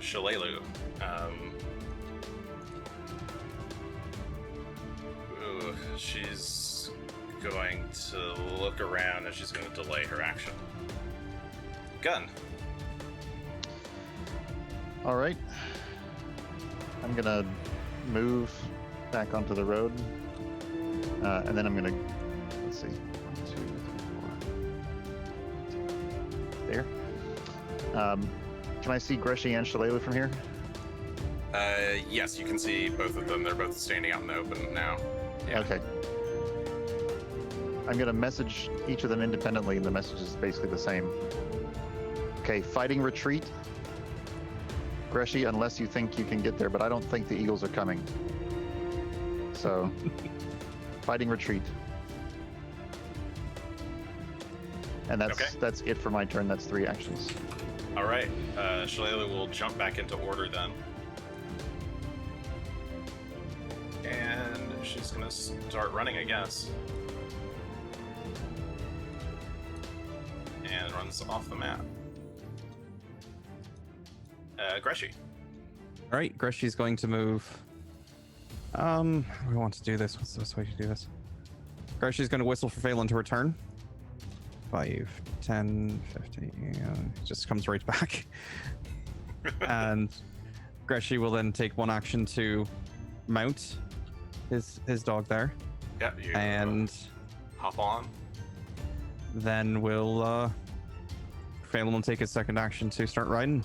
Shough, she's going to look around and she's going to delay her action. Gunn. All right. I'm gonna move back onto the road, and then I'm gonna let's see, 1, 2, 3, 4. There. Can I see Greshy and Shough from here? Yes, you can see both of them. They're both standing out in the open now. Yeah. Okay. I'm gonna message each of them independently, and the message is basically the same. Okay, fighting retreat. Greshy, unless you think you can get there, but I don't think the Eagles are coming. So, fighting retreat. And that's it for my turn. That's 3 actions. All right. Shough will jump back into order then. And she's going to start running, I guess. And runs off the map. Greshy. All right, Greshy's going to move. We want to do this. What's the best way to do this? Greshy's going to whistle for Phelan to return. 5, 10, 15. It just comes right back. And Greshy will then take one action to mount his dog there, Yeah, you and hop on. then Phelan will take his second action to start riding.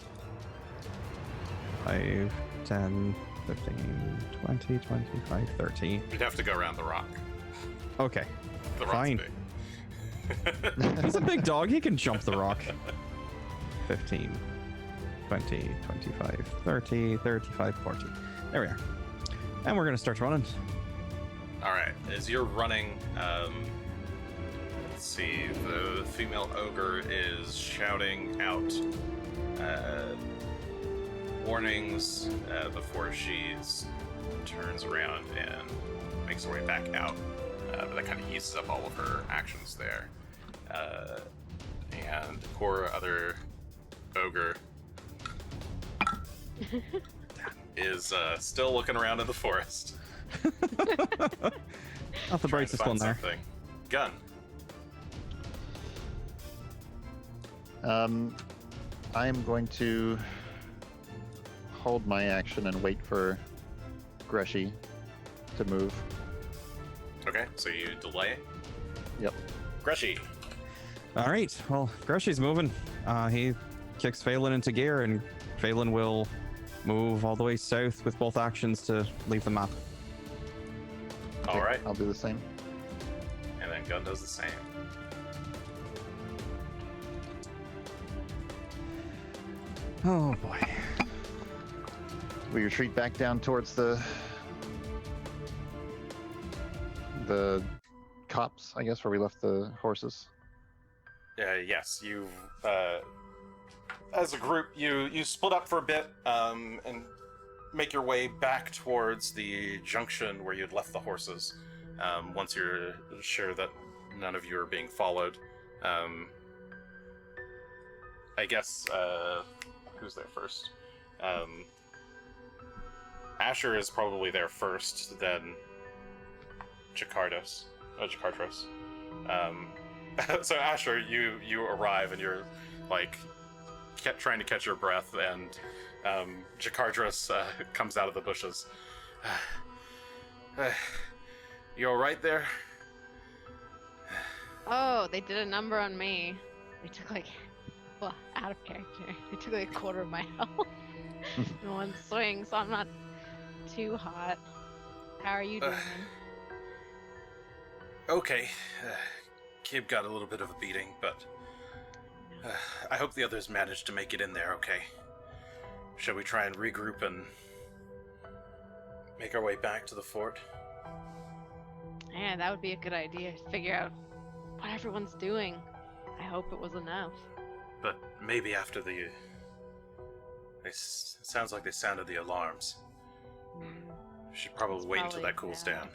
5, 10, 15, 20, 25, 30. You'd have to go around the rock. Okay. The rock's Fine. big. He's a big dog. He can jump the rock. 15, 20, 25, 30, 35, 40. There we are. And we're going to start running. All right. As you're running, let's see. The female ogre is shouting out warnings before she turns around and makes her way back out. But that kind of uses up all of her actions there. And poor other ogre is still looking around in the forest. Not the trying to brightest one find there. something. Gunn. I am going to hold my action and wait for Greshy to move. Okay. Okay, so you delay. Yep. Greshy. All right. Well, Greshy's moving. He kicks Phelan into gear, and Phelan will move all the way south with both actions to leave the map. All right. I'll do the same. And then Gunn does the same. Oh boy. We retreat back down towards the copse, I guess, where we left the horses. Yes, you, as a group, you split up for a bit and make your way back towards the junction where you'd left the horses. Once you're sure that none of you are being followed, I guess who's there first? Asher is probably there first, then Jakartros. So Asher, you arrive and you're like trying to catch your breath, and Jakartros comes out of the bushes. You all right there? Oh, they did a number on me. They took well, out of character. They took a quarter of my health in one swing, so I'm not too hot. How are you doing? Okay. Kib got a little bit of a beating, but I hope the others managed to make it in there okay. Shall we try and regroup and make our way back to the fort? Yeah, that would be a good idea. Figure out what everyone's doing. I hope it was enough. But maybe after it sounds like they sounded the alarms. Should probably wait until that cools down.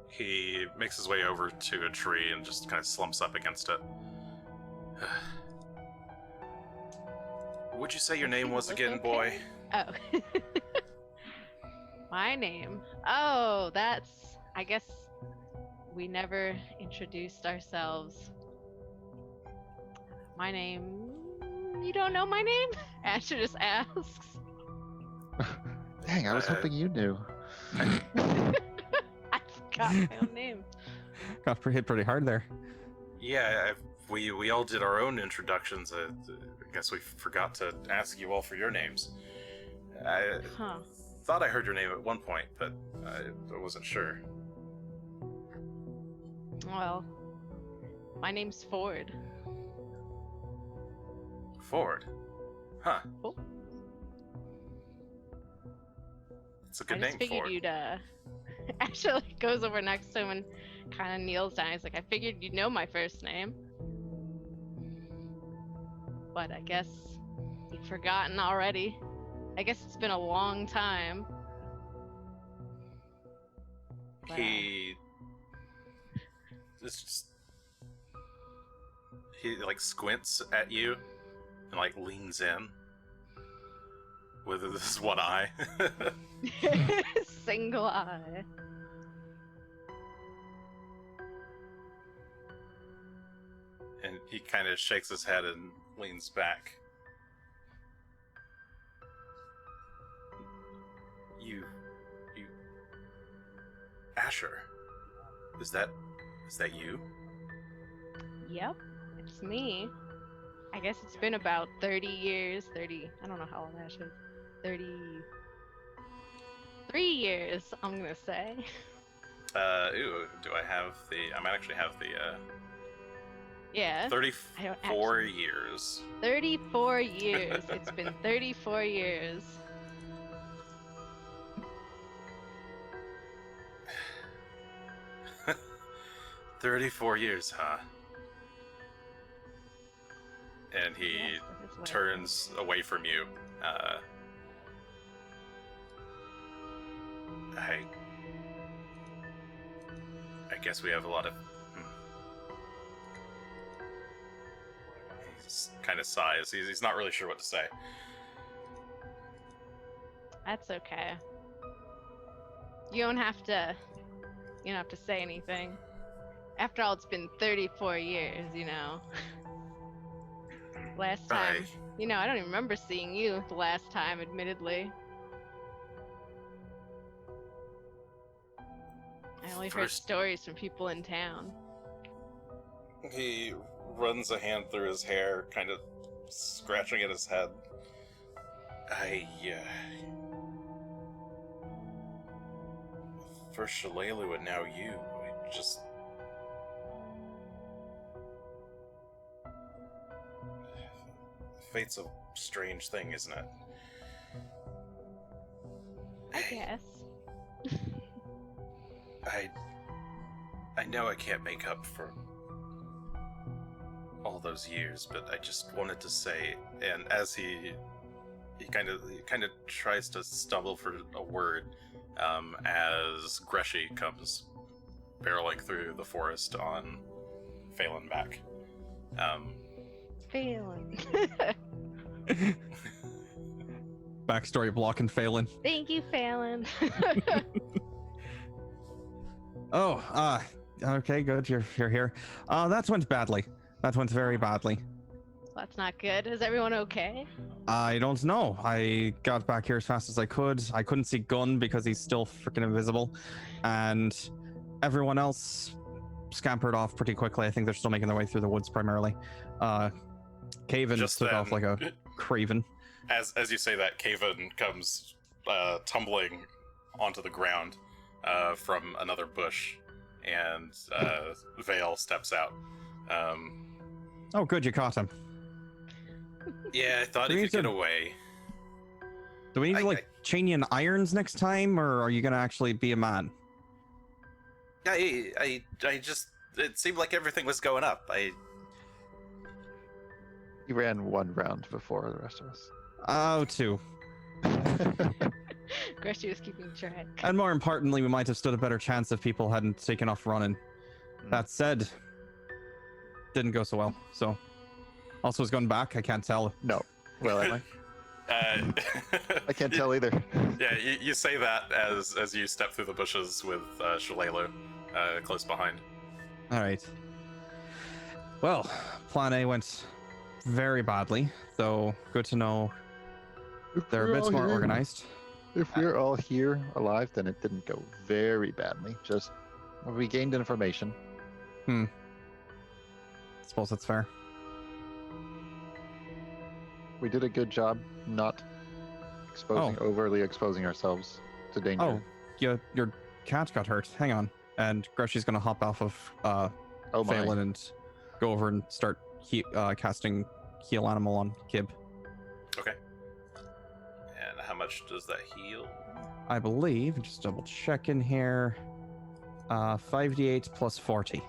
He makes his way over to a tree and just kind of slumps up against it. What'd you say your name was again, boy? Oh. My name? Oh, I guess we never introduced ourselves. My name... You don't know my name? Asher just asks. Dang, I was hoping you knew. I forgot my own name. Got hit pretty hard there. Yeah, we all did our own introductions. I guess we forgot to ask you all for your names. I thought I heard your name at one point, but I wasn't sure. Well, my name's Ford. Ford? Huh. Oh. It's a good I name, just figured Ford. you'd actually goes over next to him and kind of kneels down. He's like, I figured you'd know my first name. But I guess you've forgotten already. I guess it's been a long time. But, He like squints at you and like leans in with this one eye. Single eye. And he kind of shakes his head and leans back. You Asher, is that you? Yep, it's me. I guess it's been about 30 years. I don't know how long that is. 33 years, I'm gonna say. Do I have I might actually have the, Yeah. 34 years. 34 years. It's been 34 years. $34 years, huh? And he Yes, that is what turns away from you. I guess we have a lot of... He kind of sighs. He's not really sure what to say. That's okay. You don't have to say anything. After all, it's been 34 years, you know. Last time, Right. I don't even remember seeing you the last time, admittedly. I only heard stories from people in town. He runs a hand through his hair, kind of scratching at his head. First Shalelu and now you. Fate's a strange thing, isn't it? I guess. I know I can't make up for all those years, but I just wanted to say, and as he kind of tries to stumble for a word, as Greshy comes barreling through the forest on Phelan back. Phelan. Backstory blocking Phelan. Thank you, Phelan. Oh, okay, good. You're here. That went badly. That went very badly. That's not good. Is everyone okay? I don't know. I got back here as fast as I could. I couldn't see Gunn because he's still freaking invisible, and everyone else scampered off pretty quickly. I think they're still making their way through the woods primarily. Caven Just took then, off like a craven. As you say that, Caven comes tumbling onto the ground from another bush, and Vale steps out. Oh, good, you caught him. Yeah, I thought he could get away. Do we need to chain you in irons next time, or are you gonna actually be a man? I just, it seemed like everything was going up. He ran one round before the rest of us. Oh, two. Greshy was keeping track. And more importantly, we might have stood a better chance if people hadn't taken off running. That said, didn't go so well. So, also is going back. I can't tell. No. Well, am I? I can't tell either. Yeah, you say that as you step through the bushes with Shalelu close behind. All right. Well, Plan A went very badly, though good to know they're a bit more organized. If we're all here alive, then it didn't go very badly. Just we gained information. I suppose that's fair. We did a good job not overly exposing ourselves to danger. Oh, your cat got hurt. Hang on. And Greshy's gonna hop off of Phelan and go over and start casting Heal Animal on Kib. Okay. And how much does that heal? I believe, just double check in here, 5d8 plus 40.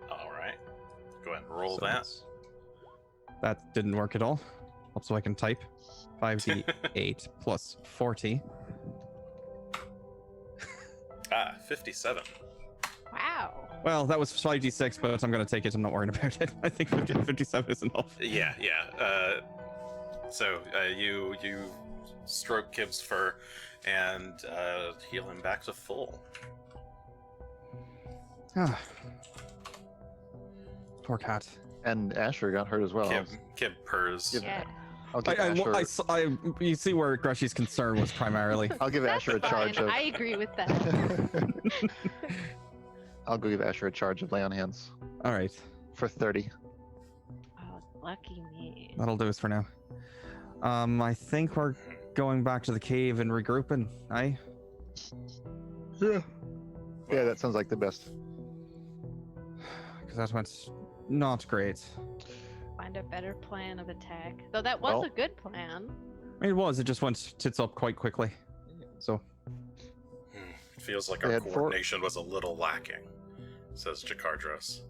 All right. Go ahead and roll So that. That didn't work at all. Also, I can type 5d8 plus 40. 57. Wow. Well, that was 5d6, but I'm going to take it. I'm not worried about it. I think 57 is enough. Yeah. So you stroke Kib's fur and heal him back to full. Poor cat. And Asher got hurt as well. Kib purs. Yeah. I'll give Asher. You see where Greshy's concern was primarily. I'll give Asher a charge Fine. of. I agree with that. I'll go give Asher a charge of lay on hands All right. for 30. Oh, lucky me. That'll do us for now. I think we're going back to the cave and regrouping, aye? Yeah, that sounds like the best. Because that went not great. Find a better plan of attack. Though that was a good plan. It was, it just went tits up quite quickly. So. Feels like our coordination was a little lacking, says Jakardros.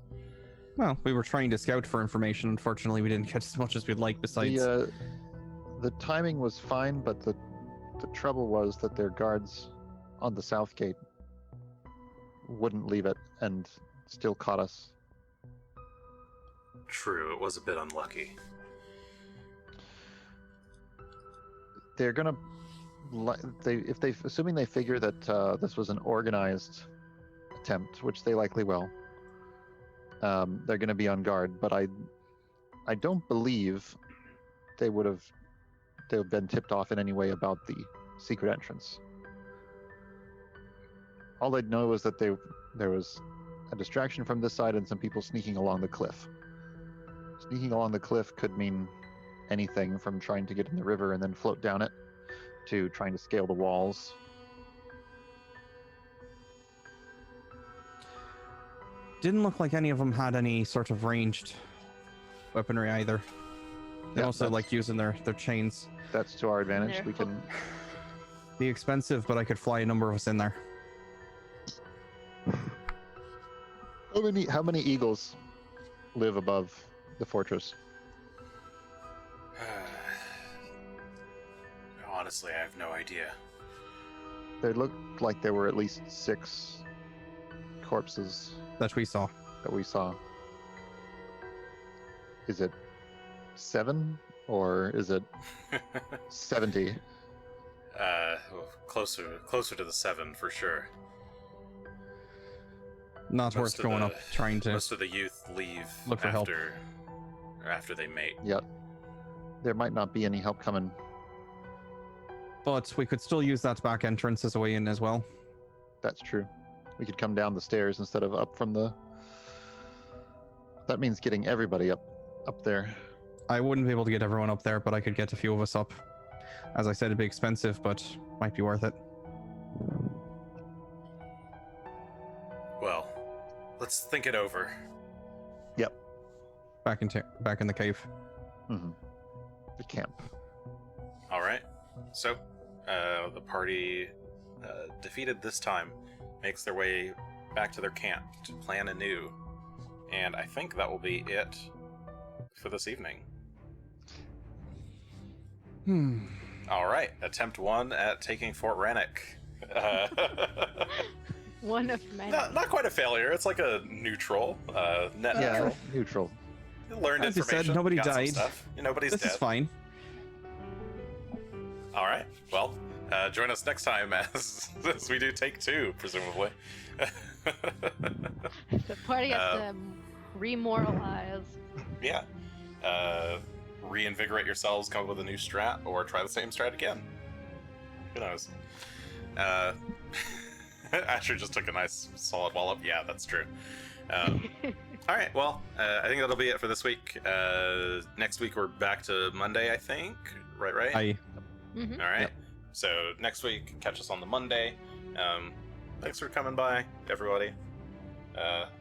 Well, we were trying to scout for information. Unfortunately, we didn't get as much as we'd like besides. The timing was fine, but the trouble was that their guards on the south gate wouldn't leave it and still caught us. True, it was a bit unlucky. They're gonna, assuming they figure that this was an organized attempt, which they likely will. They're gonna be on guard, but I don't believe they've been tipped off in any way about the secret entrance. All they'd know is that there was a distraction from this side and some people sneaking along the cliff. Sneaking along the cliff could mean anything from trying to get in the river and then float down it to trying to scale the walls. Didn't look like any of them had any sort of ranged weaponry either. They Yeah, also like using their chains. That's to our advantage. Their We can. Be expensive, but I could fly a number of us in there. How many eagles live above the fortress? Honestly, I have no idea. There looked like there were at least 6 corpses That we saw. that we saw. Is it 7 or is it 70? Well, closer to the 7 for sure. Not worth going up trying to. Most of the youth leave Look for help. after they mate. Yep. There might not be any help coming. But we could still use that back entrance as a way in as well. That's true. We could come down the stairs instead of up from the. That means getting everybody up there. I wouldn't be able to get everyone up there, but I could get a few of us up. As I said, it'd be expensive, but might be worth it. Well, let's think it over. Yep. Back in the cave. Mm-hmm. The camp. All right. So, the party, defeated this time, makes their way back to their camp to plan anew. And I think that will be it for this evening. All right. Attempt 1 at taking Fort Rannick. One of many. Not quite a failure. It's like a neutral, net Yeah, neutral. neutral. Learned As you information. said, nobody got some died. stuff. Nobody's This dead. is fine. All right. Well, join us next time as we do take 2, presumably. The party has to remoralize. Yeah. Reinvigorate yourselves, come up with a new strat, or try the same strat again. Who knows? Asher just took a nice solid wallop. Yeah, that's true. All right, well, I think that'll be it for this week. Next week we're back to Monday, I think. Right? Mhm. All right. Yep. So next week, catch us on the Monday. Thanks for coming by, everybody.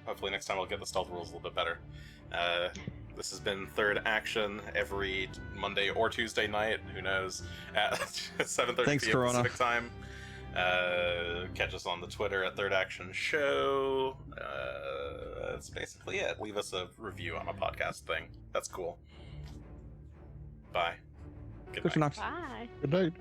Hopefully next time we'll get the stealth rules a little bit better. This has been Third Action every Monday or Tuesday night. Who knows? At 7:30 Thanks, p.m. Corona. Pacific time. Catch us on the Twitter at Third Action Show. That's basically it. Leave us a review on a podcast thing. That's cool. Bye. Good Good night. enough. Bye. Good night.